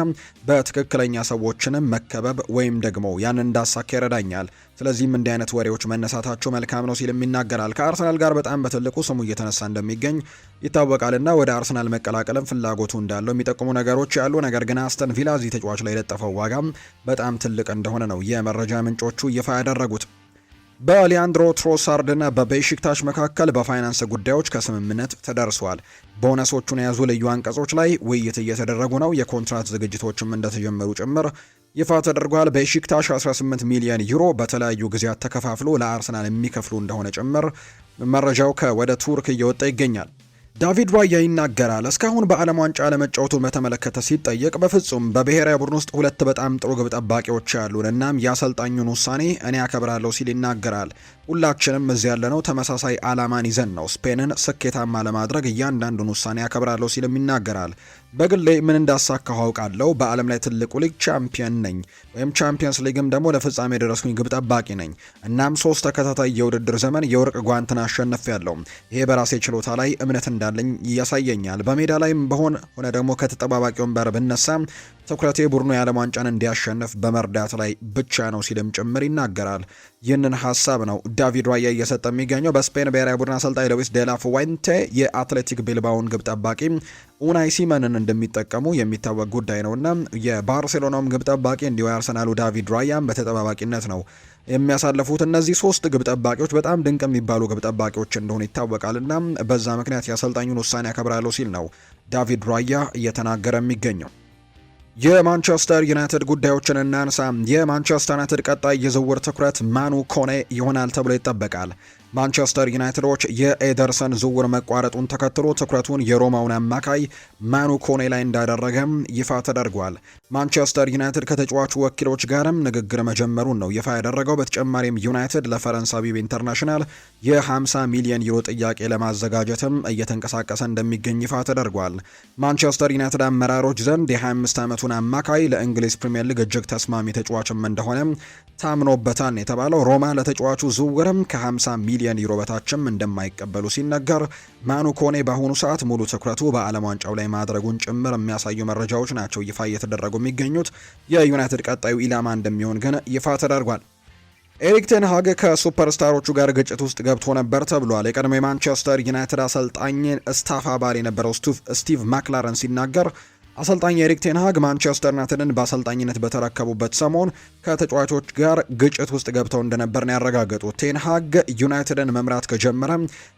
A: በትክክለኛ ሰዎችንም መከበብ ወይም ደግሞ ያን እንዳሳካ ይረዳኛል። ስለዚህም እንዲህ አይነት ወሬዎች መነሳታቸው መልካም ነው ሲልም ይናገራል። ከአርሰናል ጋር በጣም በትልቁ ስሙ እየተነሳ እንደሚገኝ ይታወቃልና ወደ አርሰናል መቀላቀልም ፍላጎቱ እንዳለው የሚጠቁሙ ነገሮች ያሉ፣ ነገር ግን አስተን ቪላ እዚህ ተጫዋች ላይ የለጠፈው ዋጋም በጣም ትልቅ እንደሆነ ነው የመረጃ ምንጮቹ ይፋ ያደረጉት። በሊያንድሮ ትሮሳርድና በቤሺክታሽ መካከል በፋይናንስ ጉዳዮች ከስምምነት ተደርሷል። ቦነሶቹን የያዙ ልዩ አንቀጾች ላይ ውይይት እየተደረጉ ነው። የኮንትራት ዝግጅቶችም እንደተጀመሩ ጭምር ይፋ ተደርጓል። ቤሺክታሽ 18 ሚሊዮን ዩሮ በተለያዩ ጊዜያት ተከፋፍሎ ለአርሰናል የሚከፍሉ እንደሆነ ጭምር መረጃው ከወደ ቱርክ እየወጣ ይገኛል። ዳቪድ ራያ ይናገራል። እስካሁን በዓለም ዋንጫ ለመጫወቱን በተመለከተ ሲጠየቅ በፍጹም በብሔራዊ ቡድን ውስጥ 2 በጣም ጥሩ ግብ ጠባቂዎች ያሉን፣ እናም የአሰልጣኙን ውሳኔ እኔ አከብራለሁ ሲል ይናገራል። ሁላችንም እዚህ ያለነው ተመሳሳይ ዓላማን ይዘን ነው። ስፔንን ስኬታማ ለማድረግ እያንዳንዱን ውሳኔ አከብራለሁ ሲልም ይናገራል። በግሌ ምን እንዳሳካሁ አውቃለሁ። በዓለም ላይ ትልቁ ሊግ ቻምፒየን ነኝ፣ ወይም ቻምፒየንስ ሊግም ደግሞ ለፍጻሜ የደረስኩኝ ግብ ጠባቂ ነኝ። እናም 3 ተከታታይ የውድድር ዘመን የወርቅ ጓንትን አሸንፌያለሁ። ይሄ በራሴ ችሎታ ላይ እምነት እንዳለኝ ያሳየኛል። በሜዳ ላይም በሆነ ደግሞ ከተጠባባቂ ወንበር ብነሳ ትኩረቴ ቡድኑ የዓለም ዋንጫን እንዲያሸንፍ በመርዳት ላይ ብቻ ነው ሲልም ጭምር ይናገራል። ይህንን ሀሳብ ነው ዳቪድ ራያ እየሰጠ የሚገኘው። በስፔን ብሔራዊ ቡድን አሰልጣኝ ሉዊስ ዴላ ፉዌንቴ የአትሌቲክ ቢልባውን ግብ ጠባቂ ኡናይ ሲመንን እንደሚጠቀሙ የሚታወቅ ጉዳይ ነውና የባርሴሎናውም ግብ ጠባቂ እንዲሁ የአርሰናሉ ዳቪድ ራያም በተጠባባቂነት ነው የሚያሳልፉት እነዚህ 3 ግብ ጠባቂዎች በጣም ድንቅ የሚባሉ ግብ ጠባቂዎች እንደሆኑ ይታወቃልና በዛ ምክንያት የአሰልጣኙን ውሳኔ ያከብራለሁ ሲል ነው ዳቪድ ራያ እየተናገረ የሚገኘው። የማንቸስተር ዩናይትድ ጉዳዮችን እናንሳ። የማንቸስተር ዩናይትድ ቀጣይ የዝውውር ትኩረት ማኑ ኮኔ ይሆናል ተብሎ ይጠበቃል። ማንቸስተር ዩናይትዶች የኤደርሰን ዝውውር መቋረጡን ተከትሎ ትኩረቱን የሮማውን አማካይ ማኑ ኮኔ ላይ እንዳደረገም ይፋ ተደርጓል። ማንቸስተር ዩናይትድ ከተጫዋቹ ወኪሎች ጋርም ንግግር መጀመሩን ነው ይፋ ያደረገው። በተጨማሪም ዩናይትድ ለፈረንሳዊው ኢንተርናሽናል የ50 ሚሊዮን ዩሮ ጥያቄ ለማዘጋጀትም እየተንቀሳቀሰ እንደሚገኝ ይፋ ተደርጓል። ማንቸስተር ዩናይትድ አመራሮች ዘንድ የ25 ዓመቱን አማካይ ለእንግሊዝ ፕሪምየር ሊግ እጅግ ተስማሚ ተጫዋችም እንደሆነ ታምኖበታል የተባለው ሮማ ለተጫዋቹ ዝውውርም ከ50 ሚሊዮን ዩሮ በታችም እንደማይቀበሉ ሲነገር፣ ማኑ ኮኔ በአሁኑ ሰዓት ሙሉ ትኩረቱ በዓለም ዋንጫው ላይ ማድረጉን ጭምር የሚያሳዩ መረጃዎች ናቸው ይፋ እየተደረጉ የሚገኙት። የዩናይትድ ቀጣዩ ኢላማ እንደሚሆን ግን ይፋ ተደርጓል። ኤሪክ ቴን ሃግ ከሱፐርስታሮቹ ጋር ግጭት ውስጥ ገብቶ ነበር ተብሏል። የቀድሞ የማንቸስተር ዩናይትድ አሰልጣኝ ስታፍ አባል የነበረው ስቲቭ ማክላረን ሲናገር አሰልጣኝ ኤሪክ ቴን ሃግ ማንቸስተር ዩናይትድን በአሰልጣኝነት በተረከቡበት ሰሞን ከተጫዋቾች ጋር ግጭት ውስጥ ገብተው እንደነበር ነው ያረጋገጡት። ቴን ሃግ ዩናይትድን መምራት ከጀመረ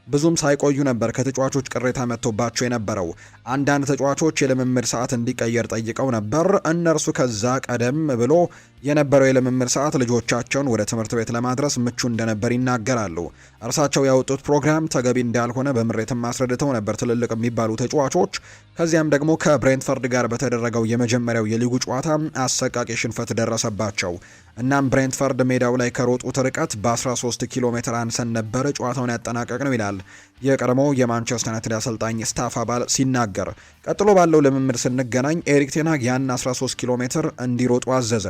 A: ብዙም ሳይቆዩ ነበር ከተጫዋቾች ቅሬታ መጥቶባቸው የነበረው። አንዳንድ ተጫዋቾች የልምምድ ሰዓት እንዲቀየር ጠይቀው ነበር። እነርሱ ከዛ ቀደም ብሎ የነበረው የልምምድ ሰዓት ልጆቻቸውን ወደ ትምህርት ቤት ለማድረስ ምቹ እንደነበር ይናገራሉ። እርሳቸው ያወጡት ፕሮግራም ተገቢ እንዳልሆነ በምሬትም አስረድተው ነበር ትልልቅ የሚባሉ ተጫዋቾች። ከዚያም ደግሞ ከብሬንትፈርድ ጋር በተደረገው የመጀመሪያው የሊጉ ጨዋታ አሰቃቂ ሽንፈት ደረሰባቸው። እናም ብሬንትፈርድ ሜዳው ላይ ከሮጡት ርቀት በ13 ኪሎ ሜትር አንሰን ነበር ጨዋታውን ያጠናቀቅ ነው ይላል የቀድሞው የማንቸስተር ዩናይትድ አሰልጣኝ ስታፍ አባል ሲናገር። ቀጥሎ ባለው ልምምድ ስንገናኝ ኤሪክ ቴን ሃግ ያን 13 ኪሎ ሜትር እንዲሮጡ አዘዘ።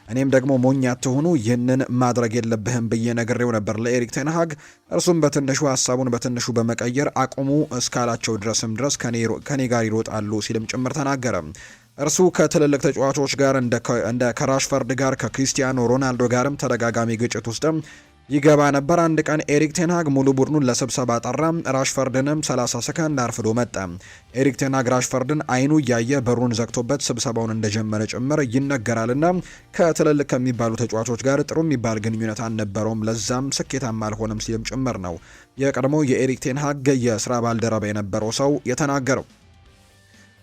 A: እኔም ደግሞ ሞኝ አትሁኑ፣ ይህንን ማድረግ የለብህም ብዬ ነግሬው ነበር ለኤሪክ ቴን ሃግ። እርሱም በትንሹ ሀሳቡን በትንሹ በመቀየር አቁሙ እስካላቸው ድረስ ከኔ ጋር ይሮጣሉ ሲልም ጭምር ተናገረ። እርሱ ከትልልቅ ተጫዋቾች ጋር እንደ ከራሽፈርድ ጋር ከክሪስቲያኖ ሮናልዶ ጋርም ተደጋጋሚ ግጭት ውስጥም ይገባ ነበር። አንድ ቀን ኤሪክ ቴን ሃግ ሙሉ ቡድኑን ለስብሰባ ጠራ። ራሽፈርድንም 30 ሰከንድ አርፍዶ መጣ። ኤሪክ ቴን ሃግ ራሽፈርድን አይኑ እያየ በሩን ዘግቶበት ስብሰባውን እንደጀመረ ጭምር ይነገራልና ከትልልቅ ከሚባሉ ተጫዋቾች ጋር ጥሩ የሚባል ግንኙነት አልነበረውም፣ ለዛም ስኬታማ አልሆነም ሲልም ጭምር ነው የቀድሞው የኤሪክ ቴን ሃግ የስራ ባልደረባ የነበረው ሰው የተናገረው።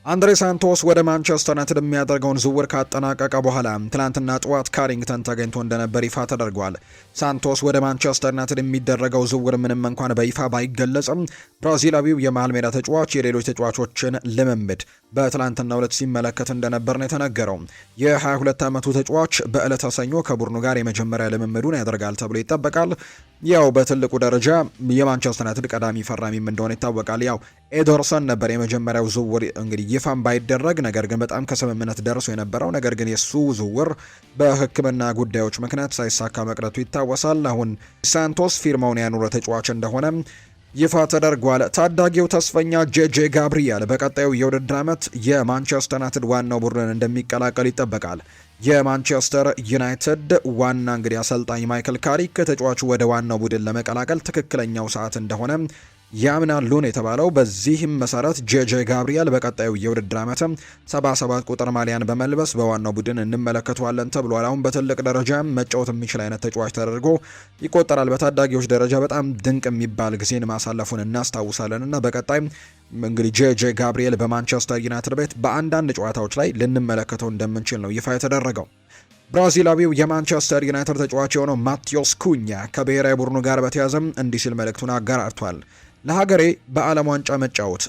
A: አንድሬ ሳንቶስ ወደ ማንቸስተር ዩናይትድ የሚያደርገውን ዝውውር ካጠናቀቀ በኋላ ትላንትና ጠዋት ካሪንግተን ተገኝቶ እንደነበር ይፋ ተደርጓል። ሳንቶስ ወደ ማንቸስተር ዩናይትድ የሚደረገው ዝውውር ምንም እንኳን በይፋ ባይገለጽም ብራዚላዊው የመሃል ሜዳ ተጫዋች የሌሎች ተጫዋቾችን ልምምድ በትላንትናው ዕለት ሲመለከት እንደነበር ነው የተነገረው። የ22 ዓመቱ ተጫዋች በዕለተ ሰኞ ከቡድኑ ጋር የመጀመሪያ ልምምዱን ያደርጋል ተብሎ ይጠበቃል። ያው በትልቁ ደረጃ የማንቸስተር ዩናይትድ ቀዳሚ ፈራሚም እንደሆነ ይታወቃል። ያው ኤዶርሰን ነበር የመጀመሪያው ዝውውር እንግዲህ ይፋም ባይደረግ ነገር ግን በጣም ከስምምነት ደርሶ የነበረው ነገር ግን የሱ ዝውውር በሕክምና ጉዳዮች ምክንያት ሳይሳካ መቅረቱ ይታወሳል። አሁን ሳንቶስ ፊርማውን ያኑረ ተጫዋች እንደሆነ ይፋ ተደርጓል። ታዳጊው ተስፈኛ ጄጄ ጋብሪኤል በቀጣዩ የውድድር ዓመት የማንቸስተር ዩናይትድ ዋናው ቡድንን እንደሚቀላቀል ይጠበቃል። የማንቸስተር ዩናይትድ ዋና እንግዲህ አሰልጣኝ ማይክል ካሪክ ተጫዋቹ ወደ ዋናው ቡድን ለመቀላቀል ትክክለኛው ሰዓት እንደሆነ ያምናሉን የተባለው። በዚህም መሰረት ጄጄ ጋብሪኤል በቀጣዩ የውድድር ዓመት 77 ቁጥር ማሊያን በመልበስ በዋናው ቡድን እንመለከተዋለን ተብሏል። አሁን በትልቅ ደረጃ መጫወት የሚችል አይነት ተጫዋች ተደርጎ ይቆጠራል። በታዳጊዎች ደረጃ በጣም ድንቅ የሚባል ጊዜን ማሳለፉን እናስታውሳለን እና በቀጣይ እንግዲህ ጄጄ ጋብሪኤል በማንቸስተር ዩናይትድ ቤት በአንዳንድ ጨዋታዎች ላይ ልንመለከተው እንደምንችል ነው ይፋ የተደረገው። ብራዚላዊው የማንቸስተር ዩናይትድ ተጫዋች የሆነው ማቴዎስ ኩኛ ከብሔራዊ ቡድኑ ጋር በተያዘም እንዲህ ሲል መልእክቱን አጋራቷል። ለሀገሬ በዓለም ዋንጫ መጫወት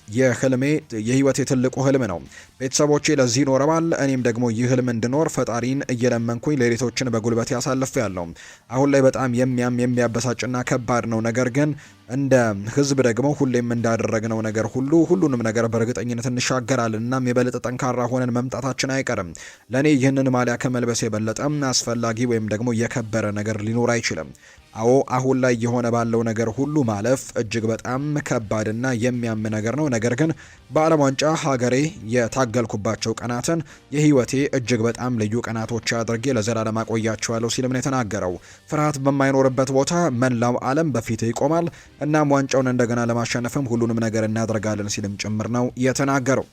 A: የህይወቴ ትልቁ ህልም ነው። ቤተሰቦቼ ለዚህ ኖረዋል። እኔም ደግሞ ይህ ህልም እንድኖር ፈጣሪን እየለመንኩኝ ሌሊቶችን በጉልበት ያሳልፌያለሁ። አሁን ላይ በጣም የሚያበሳጭና ከባድ ነው። ነገር ግን እንደ ህዝብ ደግሞ ሁሌም እንዳደረግነው ነገር ሁሉንም ነገር በእርግጠኝነት እንሻገራለን። እናም የበለጠ ጠንካራ ሆነን መምጣታችን አይቀርም። ለእኔ ይህንን ማሊያ ከመልበስ የበለጠ አስፈላጊ ወይም ደግሞ የከበረ ነገር ሊኖር አይችልም። አዎ አሁን ላይ የሆነ ባለው ነገር ሁሉ ማለፍ እጅግ በጣም ከባድና የሚያም ነገር ነው። ነገር ግን በዓለም ዋንጫ ሀገሬ የታገልኩባቸው ቀናትን የህይወቴ እጅግ በጣም ልዩ ቀናቶች አድርጌ ለዘላለም አቆያቸዋለሁ ሲልም ነው የተናገረው። ፍርሃት በማይኖርበት ቦታ መላው ዓለም በፊት ይቆማል። እናም ዋንጫውን እንደገና ለማሸነፍም ሁሉንም ነገር እናደርጋለን ሲልም ጭምር ነው የተናገረው።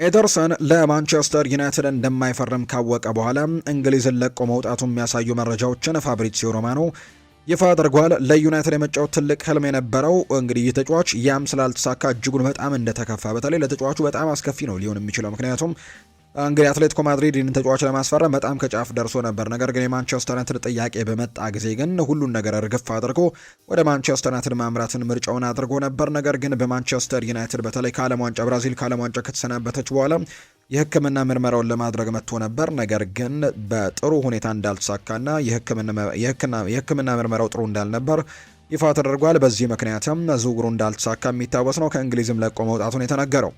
A: ኤደርሰን ለማንቸስተር ዩናይትድ እንደማይፈርም ካወቀ በኋላ እንግሊዝን ለቆ መውጣቱ የሚያሳዩ መረጃዎችን ፋብሪዚዮ ሮማኖ ይፋ አድርጓል። ለዩናይትድ የመጫወት ትልቅ ህልም የነበረው እንግዲህ ይህ ተጫዋች ያም ስላልተሳካ እጅጉን በጣም እንደተከፋ፣ በተለይ ለተጫዋቹ በጣም አስከፊ ነው ሊሆን የሚችለው ምክንያቱም እንግዲህ አትሌቲኮ ማድሪድ ይህንን ተጫዋች ለማስፈረም በጣም ከጫፍ ደርሶ ነበር። ነገር ግን የማንቸስተር ዩናይትድ ጥያቄ በመጣ ጊዜ ግን ሁሉን ነገር እርግፍ አድርጎ ወደ ማንቸስተር ዩናይትድ ማምራትን ምርጫውን አድርጎ ነበር። ነገር ግን በማንቸስተር ዩናይትድ በተለይ ከዓለም ዋንጫ ብራዚል ከዓለም ዋንጫ ከተሰናበተች በኋላ የሕክምና ምርመራውን ለማድረግ መጥቶ ነበር። ነገር ግን በጥሩ ሁኔታ እንዳልተሳካና የሕክምና ምርመራው ጥሩ እንዳልነበር ይፋ ተደርጓል። በዚህ ምክንያትም ዝውውሩ እንዳልተሳካ የሚታወስ ነው። ከእንግሊዝም ለቆ መውጣቱን የተነገረው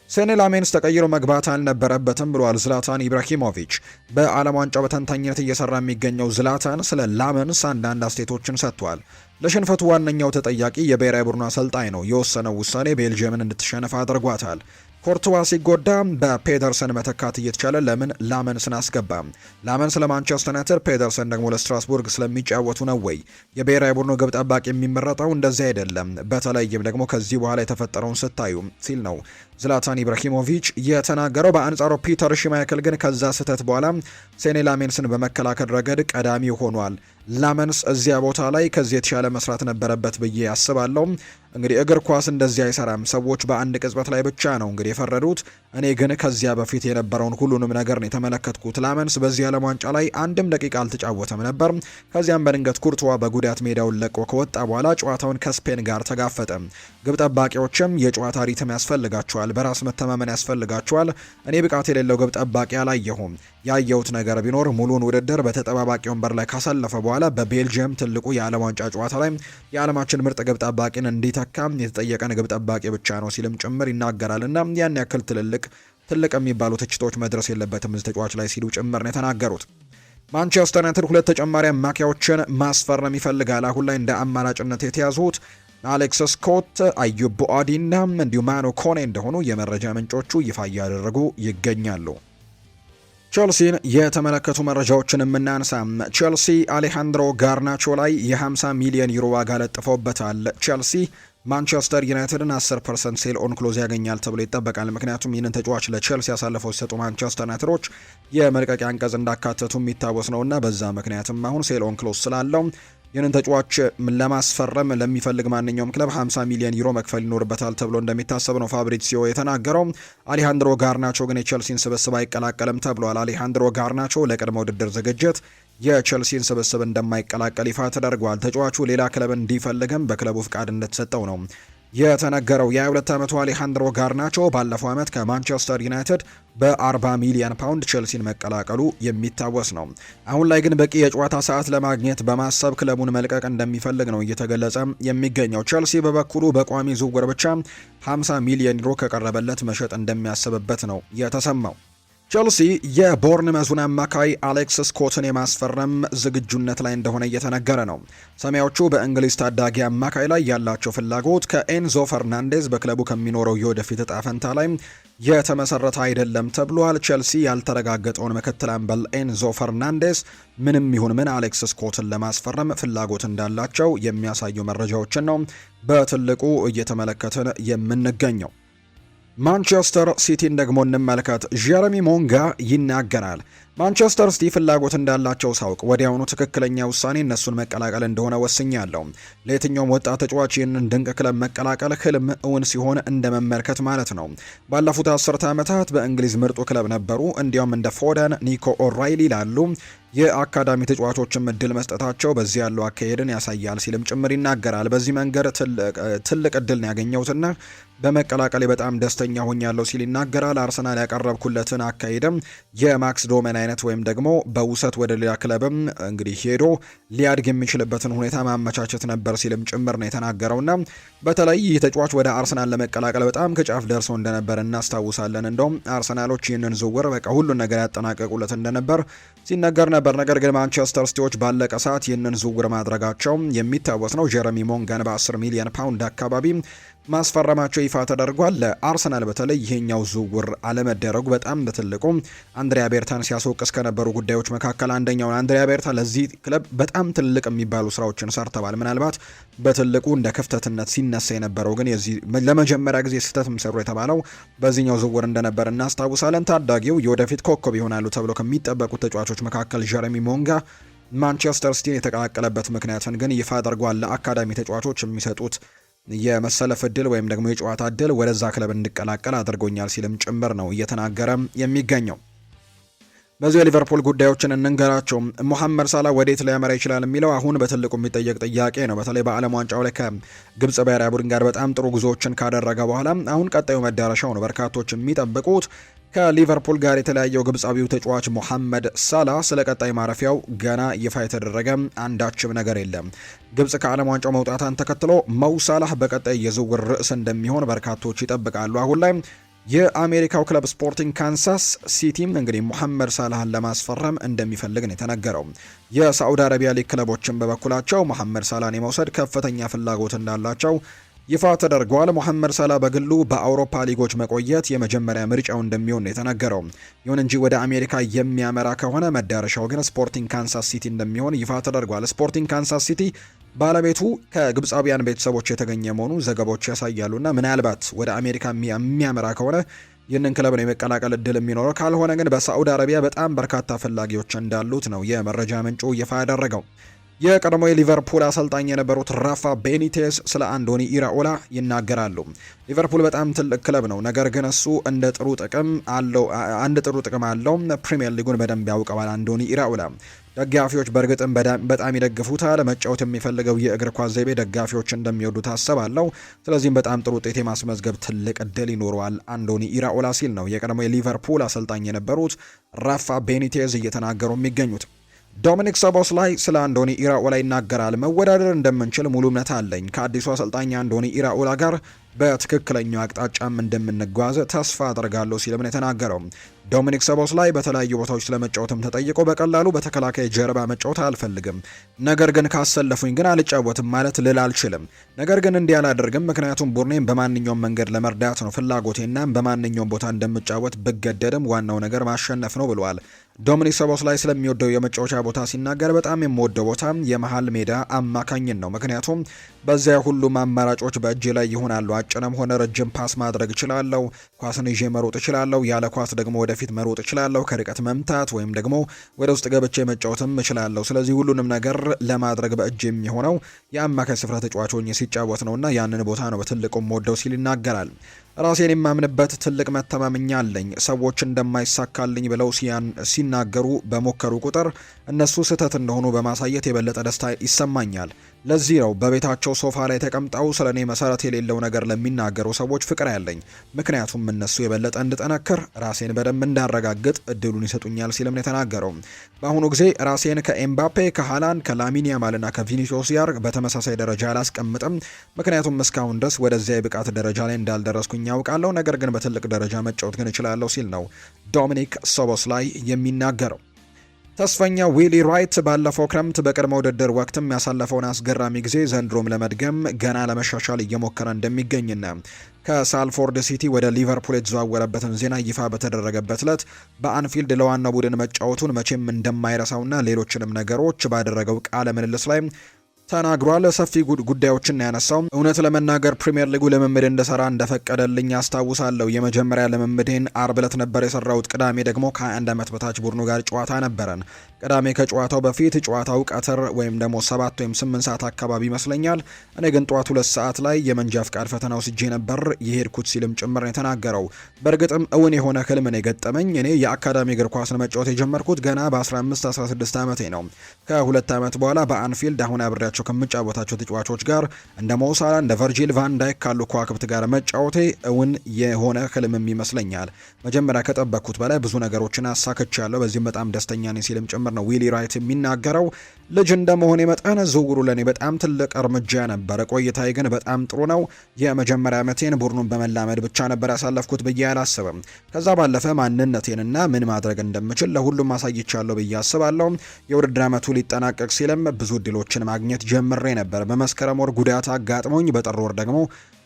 A: ሴኔ ላሜንስ ተቀይሮ መግባት አልነበረበትም ብሏል ዝላታን ኢብራሂሞቪች። በዓለም ዋንጫው በተንታኝነት እየሰራ የሚገኘው ዝላታን ስለ ላመንስ አንዳንድ አስተያየቶችን ሰጥቷል። ለሽንፈቱ ዋነኛው ተጠያቂ የብሔራዊ ቡድኑ አሰልጣኝ ነው። የወሰነው ውሳኔ ቤልጅየምን እንድትሸነፍ አድርጓታል። ኮርቱዋ ሲጎዳ በፔደርሰን መተካት እየተቻለ ለምን ላመንስን አስገባ? ላመንስ ለማንቸስተር ዩናይትድ፣ ፔደርሰን ደግሞ ለስትራስቡርግ ስለሚጫወቱ ነው ወይ? የብሔራዊ ቡድኑ ግብ ጠባቂ የሚመረጠው እንደዚህ አይደለም፣ በተለይም ደግሞ ከዚህ በኋላ የተፈጠረውን ስታዩ ሲል ነው ዝላታን ኢብራሂሞቪች የተናገረው። በአንጻሩ ፒተር ሽማይክል ግን ከዛ ስህተት በኋላ ሴኔ ላሜንስን በመከላከል ረገድ ቀዳሚ ሆኗል። ላመንስ እዚያ ቦታ ላይ ከዚህ የተሻለ መስራት ነበረበት ብዬ አስባለሁ። እንግዲህ እግር ኳስ እንደዚህ አይሰራም። ሰዎች በአንድ ቅጽበት ላይ ብቻ ነው እንግዲህ የፈረዱት። እኔ ግን ከዚያ በፊት የነበረውን ሁሉንም ነገር ነው የተመለከትኩት። ላመንስ በዚህ ዓለም ዋንጫ ላይ አንድም ደቂቃ አልተጫወተም ነበር። ከዚያም በድንገት ኩርቱዋ በጉዳት ሜዳውን ለቆ ከወጣ በኋላ ጨዋታውን ከስፔን ጋር ተጋፈጠ። ግብ ጠባቂዎችም የጨዋታ ሪትም ያስፈልጋቸዋል፣ በራስ መተማመን ያስፈልጋቸዋል። እኔ ብቃት የሌለው ግብ ጠባቂ አላየሁም። ያየሁት ነገር ቢኖር ሙሉን ውድድር በተጠባባቂ ወንበር ላይ ካሳለፈ በኋላ በቤልጅየም ትልቁ የዓለም ዋንጫ ጨዋታ ላይ የዓለማችን ምርጥ ግብ ጠባቂን እንዲተካ የተጠየቀን ግብ ጠባቂ ብቻ ነው ሲልም ጭምር ይናገራል። እና ያን ያክል ትልቅ የሚባሉ ትችቶች መድረስ የለበትም እዚህ ተጫዋች ላይ ሲሉ ጭምር ነው የተናገሩት። ማንቸስተር ዩናይትድ 2 ተጨማሪ አማካዮችን ማስፈረም ይፈልጋል። አሁን ላይ እንደ አማራጭነት የተያዙት አሌክስ ስኮት፣ አዩብ ቡአዲና እንዲሁም ማኖ ኮኔ እንደሆኑ የመረጃ ምንጮቹ ይፋ እያደረጉ ይገኛሉ። ቼልሲን የተመለከቱ መረጃዎችን የምናንሳ። ቼልሲ አሌሃንድሮ ጋርናቾ ላይ የ50 ሚሊዮን ዩሮ ዋጋ ለጥፈውበታል። ቼልሲ ማንቸስተር ዩናይትድን 10% ሴል ኦን ክሎዝ ያገኛል ተብሎ ይጠበቃል። ምክንያቱም ይህንን ተጫዋች ለቼልሲ ያሳለፈው ሲሰጡ ማንቸስተር ዩናይትዶች የመልቀቂያ አንቀጽ እንዳካተቱ የሚታወስ ነውና በዛ ምክንያትም አሁን ሴል ኦን ክሎዝ ስላለው ይህንን ተጫዋች ለማስፈረም ለሚፈልግ ማንኛውም ክለብ 50 ሚሊዮን ዩሮ መክፈል ይኖርበታል ተብሎ እንደሚታሰብ ነው ፋብሪዚዮ የተናገረው። አሌሃንድሮ ጋርናቾ ግን የቼልሲን ስብስብ አይቀላቀልም ተብሏል። አሌሃንድሮ ጋርናቾ ለቅድመ ውድድር ዝግጅት የቼልሲን ስብስብ እንደማይቀላቀል ይፋ ተደርጓል። ተጫዋቹ ሌላ ክለብ እንዲፈልግም በክለቡ ፍቃድ እንደተሰጠው ነው የተነገረው። የ22 ዓመቱ አሌሃንድሮ ጋርናቾ ባለፈው ዓመት ከማንቸስተር ዩናይትድ በ40 ሚሊዮን ፓውንድ ቼልሲን መቀላቀሉ የሚታወስ ነው። አሁን ላይ ግን በቂ የጨዋታ ሰዓት ለማግኘት በማሰብ ክለቡን መልቀቅ እንደሚፈልግ ነው እየተገለጸ የሚገኘው። ቼልሲ በበኩሉ በቋሚ ዝውውር ብቻ 50 ሚሊዮን ዩሮ ከቀረበለት መሸጥ እንደሚያስብበት ነው የተሰማው። ቼልሲ የቦርንመዙን አማካይ አሌክስ ስኮትን የማስፈረም ዝግጁነት ላይ እንደሆነ እየተነገረ ነው። ሰማያዎቹ በእንግሊዝ ታዳጊ አማካይ ላይ ያላቸው ፍላጎት ከኤንዞ ፈርናንዴዝ በክለቡ ከሚኖረው የወደፊት እጣ ፈንታ ላይ የተመሰረተ አይደለም ተብሏል። ቼልሲ ያልተረጋገጠውን ምክትል አምበል ኤንዞ ፈርናንዴዝ ምንም ይሁን ምን አሌክስ ስኮትን ለማስፈረም ፍላጎት እንዳላቸው የሚያሳዩ መረጃዎችን ነው በትልቁ እየተመለከትን የምንገኘው። ማንቸስተር ሲቲን ደግሞ እንመልከት። ጀረሚ ሞንጋ ይናገራል። ማንቸስተር ሲቲ ፍላጎት እንዳላቸው ሳውቅ ወዲያውኑ ትክክለኛ ውሳኔ እነሱን መቀላቀል እንደሆነ ወስኛለሁ። ለየትኛውም ወጣት ተጫዋች ይህንን ድንቅ ክለብ መቀላቀል ህልም እውን ሲሆን እንደ መመልከት ማለት ነው። ባለፉት 10 ዓመታት በእንግሊዝ ምርጡ ክለብ ነበሩ። እንዲያውም እንደ ፎደን፣ ኒኮ ኦራይሊ ላሉ የአካዳሚ ተጫዋቾችን እድል መስጠታቸው በዚህ ያለው አካሄድን ያሳያል ሲልም ጭምር ይናገራል። በዚህ መንገድ ትልቅ እድል ነው ያገኘሁትና በመቀላቀሌ በጣም ደስተኛ ሆኛለሁ ሲል ይናገራል። አርሰናል ያቀረብኩለትን አካሄድም የማክስ ዶመን አይነት ወይም ደግሞ በውሰት ወደ ሌላ ክለብም እንግዲህ ሄዶ ሊያድግ የሚችልበትን ሁኔታ ማመቻቸት ነበር ሲልም ጭምር ነው የተናገረውና በተለይ ይህ ተጫዋች ወደ አርሰናል ለመቀላቀል በጣም ከጫፍ ደርሶ እንደነበር እናስታውሳለን። እንደውም አርሰናሎች ይህንን ዝውውር በቃ ሁሉን ነገር ያጠናቀቁለት እንደነበር ሲነገር ነበር። ነገር ግን ማንቸስተር ሲቲዎች ባለቀ ሰዓት ይህንን ዝውውር ማድረጋቸው የሚታወስ ነው። ጀረሚ ሞንጋን በ10 ሚሊዮን ፓውንድ አካባቢ ማስፈረማቸው ይፋ ተደርጓል። ለአርሰናል በተለይ ይሄኛው ዝውውር አለመደረጉ በጣም በትልቁ አንድሪያ ቤርታን ሲያስወቅስ ከነበሩ ጉዳዮች መካከል አንደኛው። አንድሪያ ቤርታ ለዚህ ክለብ በጣም ትልቅ የሚባሉ ስራዎችን ሰርተዋል። ምናልባት በትልቁ እንደ ክፍተትነት ሲነሳ የነበረው ግን የዚህ ለመጀመሪያ ጊዜ ስህተትም ሰሩ የተባለው በዚህኛው ዝውውር እንደነበር እናስታውሳለን። ታዳጊው የወደፊት ኮከብ ይሆናሉ ተብሎ ከሚጠበቁት ተጫዋቾች መካከል ጀረሚ ሞንጋ ማንቸስተር ሲቲን የተቀላቀለበት ምክንያትን ግን ይፋ አድርጓል። ለአካዳሚ ተጫዋቾች የሚሰጡት የመሰለፍ እድል ወይም ደግሞ የጨዋታ እድል ወደዛ ክለብ እንዲቀላቀል አድርጎኛል ሲልም ጭምር ነው እየተናገረ የሚገኘው። በዚሁ የሊቨርፑል ጉዳዮችን እንንገራቸው። ሙሐመድ ሳላ ወዴት ሊያመራ ይችላል የሚለው አሁን በትልቁ የሚጠየቅ ጥያቄ ነው። በተለይ በዓለም ዋንጫው ላይ ከግብጽ ብሔራዊ ቡድን ጋር በጣም ጥሩ ጉዞዎችን ካደረገ በኋላ አሁን ቀጣዩ መዳረሻው ነው በርካቶች የሚጠብቁት። ከሊቨርፑል ጋር የተለያየው ግብጻዊው ተጫዋች ሙሐመድ ሳላ ስለ ቀጣይ ማረፊያው ገና ይፋ የተደረገ አንዳችም ነገር የለም። ግብጽ ከዓለም ዋንጫው መውጣቷን ተከትሎ መው ሳላህ በቀጣይ የዝውውር ርዕስ እንደሚሆን በርካቶች ይጠብቃሉ። አሁን ላይ የአሜሪካው ክለብ ስፖርቲንግ ካንሳስ ሲቲም እንግዲህ ሙሐመድ ሳላህን ለማስፈረም እንደሚፈልግ ነው የተነገረው። የሳዑዲ አረቢያ ሊግ ክለቦችን በበኩላቸው ሙሐመድ ሳላህን የመውሰድ ከፍተኛ ፍላጎት እንዳላቸው ይፋ ተደርጓል። ሙሐመድ ሳላ በግሉ በአውሮፓ ሊጎች መቆየት የመጀመሪያ ምርጫው እንደሚሆን የተነገረው። ይሁን እንጂ ወደ አሜሪካ የሚያመራ ከሆነ መዳረሻው ግን ስፖርቲንግ ካንሳስ ሲቲ እንደሚሆን ይፋ ተደርጓል። ስፖርቲንግ ካንሳስ ሲቲ ባለቤቱ ከግብፃዊያን ቤተሰቦች የተገኘ መሆኑ ዘገባዎች ያሳያሉና ምናልባት ወደ አሜሪካ የሚያመራ ከሆነ ይህንን ክለብ ነው የመቀላቀል እድል የሚኖረው። ካልሆነ ግን በሳዑዲ አረቢያ በጣም በርካታ ፈላጊዎች እንዳሉት ነው የመረጃ ምንጩ ይፋ ያደረገው። የቀድሞ የሊቨርፑል አሰልጣኝ የነበሩት ራፋ ቤኒቴዝ ስለ አንዶኒ ኢራኦላ ይናገራሉ። ሊቨርፑል በጣም ትልቅ ክለብ ነው፣ ነገር ግን እሱ አንድ ጥሩ ጥቅም አለው። ፕሪሚየር ሊጉን በደንብ ያውቀዋል አንዶኒ ኢራኦላ። ደጋፊዎች በእርግጥም በጣም ይደግፉታል። መጫወት የሚፈልገው የእግር ኳስ ዘይቤ ደጋፊዎች እንደሚወዱት አስባለሁ። ስለዚህም በጣም ጥሩ ውጤት የማስመዝገብ ትልቅ እድል ይኖረዋል አንዶኒ ኢራኦላ ሲል ነው የቀድሞ የሊቨርፑል አሰልጣኝ የነበሩት ራፋ ቤኒቴዝ እየተናገሩ የሚገኙት። ዶሚኒክ ሶቦስላይ ስለ አንዶኒ ኢራኦላ ይናገራል። መወዳደር እንደምንችል ሙሉ እምነት አለኝ። ከአዲሱ አሰልጣኝ አንዶኒ ኢራኦላ ጋር በትክክለኛው አቅጣጫም እንደምንጓዝ ተስፋ አደርጋለሁ ሲልም ነው የተናገረው። ዶሚኒክ ሶቦስላይ በተለያዩ ቦታዎች ስለመጫወትም ተጠይቆ በቀላሉ በተከላካይ ጀርባ መጫወት አልፈልግም፣ ነገር ግን ካሰለፉኝ ግን አልጫወትም ማለት ልል አልችልም። ነገር ግን እንዲህ አላደርግም፣ ምክንያቱም ቡድኔን በማንኛውም መንገድ ለመርዳት ነው ፍላጎቴና በማንኛውም ቦታ እንደምጫወት ብገደድም ዋናው ነገር ማሸነፍ ነው ብለዋል። ዶሚኒክ ሶቦስላይ ስለሚወደው የመጫወቻ ቦታ ሲናገር በጣም የምወደው ቦታ የመሃል ሜዳ አማካኝን ነው፣ ምክንያቱም በዚያ ሁሉም አማራጮች በእጅ ላይ ይሆናሉ። አጭንም ሆነ ረጅም ፓስ ማድረግ እችላለሁ፣ ኳስን ይዤ መሮጥ እችላለሁ፣ ያለ ኳስ ደግሞ ወደፊት መሮጥ እችላለሁ፣ ከርቀት መምታት ወይም ደግሞ ወደ ውስጥ ገብቼ መጫወትም እችላለሁ። ስለዚህ ሁሉንም ነገር ለማድረግ በእጅ የሚሆነው የአማካይ ስፍራ ተጫዋች ሆኜ ሲጫወት ነውና ያንን ቦታ ነው በትልቁም ወደው ሲል ይናገራል። ራሴን የማምንበት ትልቅ መተማመኛ አለኝ። ሰዎች እንደማይሳካልኝ ብለው ሲናገሩ በሞከሩ ቁጥር እነሱ ስህተት እንደሆኑ በማሳየት የበለጠ ደስታ ይሰማኛል። ለዚህ ነው በቤታቸው ሶፋ ላይ ተቀምጠው ስለ እኔ መሰረት የሌለው ነገር ለሚናገሩ ሰዎች ፍቅር ያለኝ፣ ምክንያቱም እነሱ የበለጠ እንድጠነክር ራሴን በደንብ እንዳረጋግጥ እድሉን ይሰጡኛል ሲልም ነው የተናገረው። በአሁኑ ጊዜ ራሴን ከኤምባፔ፣ ከሃላንድ፣ ከላሚን ያማልና ከቪኒሲዮስ ጋር በተመሳሳይ ደረጃ አላስቀምጥም፣ ምክንያቱም እስካሁን ድረስ ወደዚያ የብቃት ደረጃ ላይ እንዳልደረስኩኝ ያውቃለሁ፣ ነገር ግን በትልቅ ደረጃ መጫወት ግን እችላለሁ ሲል ነው ዶሚኒክ ሶቦስላይ የሚናገረው። ተስፈኛ ዊሊ ራይት ባለፈው ክረምት በቅድመ ውድድር ወቅትም ያሳለፈውን አስገራሚ ጊዜ ዘንድሮም ለመድገም ገና ለመሻሻል እየሞከረ እንደሚገኝና ከሳልፎርድ ሲቲ ወደ ሊቨርፑል የተዘዋወረበትን ዜና ይፋ በተደረገበት ዕለት በአንፊልድ ለዋናው ቡድን መጫወቱን መቼም እንደማይረሳውና ሌሎችንም ነገሮች ባደረገው ቃለ ምልልስ ላይ ተናግሯል። ሰፊ ጉዳዮችን ያነሳው እውነት ለመናገር ፕሪሚየር ሊጉ ልምምድ እንደሰራ እንደፈቀደልኝ አስታውሳለሁ። የመጀመሪያ ልምምዴን አርብ ዕለት ነበር የሰራሁት። ቅዳሜ ደግሞ ከ21 ዓመት በታች ቡድኑ ጋር ጨዋታ ነበረን። ቅዳሜ ከጨዋታው በፊት ጨዋታው ቀትር ወይም ደግሞ 7 ወይም 8 ሰዓት አካባቢ ይመስለኛል። እኔ ግን ጠዋት 2 ሰዓት ላይ የመንጃ ፍቃድ ፈተና ወስጄ ነበር የሄድኩት ሲልም ጭምር ነው የተናገረው። በእርግጥም እውን የሆነ ህልም ነው የገጠመኝ። እኔ የአካዳሚ እግር ኳስን መጫወት የጀመርኩት ገና በ15-16 ዓመቴ ነው። ከ2 ዓመት በኋላ በአንፊልድ አሁን አብሬያቸው ከምጫወታቸው ተጫዋቾች ጋር እንደ ሞሳላ እንደ ቨርጂል ቫን ዳይክ ካሉ ከዋክብት ጋር መጫወቴ እውን የሆነ ህልምም ይመስለኛል። መጀመሪያ ከጠበቅኩት በላይ ብዙ ነገሮችን አሳክቻለሁ። በዚህም በጣም ደስተኛ ነኝ ሲልም ጭምር ነው ዊሊ ራይት የሚናገረው። ልጅ እንደመሆኔ መጠን ዝውውሩ ለኔ በጣም ትልቅ እርምጃ ነበር። ቆይታዬ ግን በጣም ጥሩ ነው። የመጀመሪያ ዓመቴን ቡድኑን በመላመድ ብቻ ነበር ያሳለፍኩት ብዬ አላስብም። ከዛ ባለፈ ማንነቴንና ምን ማድረግ እንደምችል ለሁሉም አሳይቻለሁ ብዬ አስባለሁ። የውድድር ዓመቱ ሊጠናቀቅ ሲልም ብዙ እድሎችን ማግኘት ጀምሬ ነበር። በመስከረም ወር ጉዳት አጋጥሞኝ በጥር ወር ደግሞ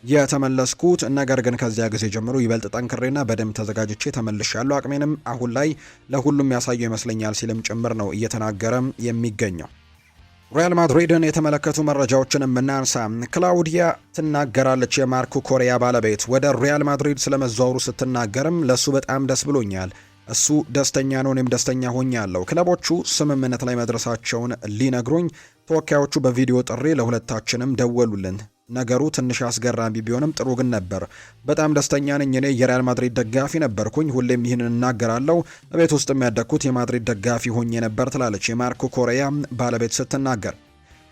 A: የተመለስኩት፣ ነገር ግን ከዚያ ጊዜ ጀምሮ ይበልጥ ጠንክሬና በደንብ ተዘጋጅቼ ተመልሻለሁ። አቅሜንም አሁን ላይ ለሁሉም ያሳየው ይመስለኛል ሲልም ጭምር ነው እየተናገረም የሚገኘው። ሪያል ማድሪድን የተመለከቱ መረጃዎችን የምናንሳ። ክላውዲያ ትናገራለች፣ የማርኮ ኮሪያ ባለቤት ወደ ሪያል ማድሪድ ስለመዘዋወሩ ስትናገርም ለሱ በጣም ደስ ብሎኛል፣ እሱ ደስተኛ ነው፣ እኔም ደስተኛ ሆኛለሁ። ክለቦቹ ስምምነት ላይ መድረሳቸውን ሊነግሩኝ ተወካዮቹ በቪዲዮ ጥሪ ለሁለታችንም ደወሉልን። ነገሩ ትንሽ አስገራሚ ቢሆንም ጥሩ ግን ነበር። በጣም ደስተኛ ነኝ። እኔ የሪያል ማድሪድ ደጋፊ ነበርኩኝ፣ ሁሌም ይህንን እናገራለሁ። ቤት ውስጥ የሚያደግኩት የማድሪድ ደጋፊ ሆኜ ነበር ትላለች የማርኮ ኮሪያ ባለቤት ስትናገር።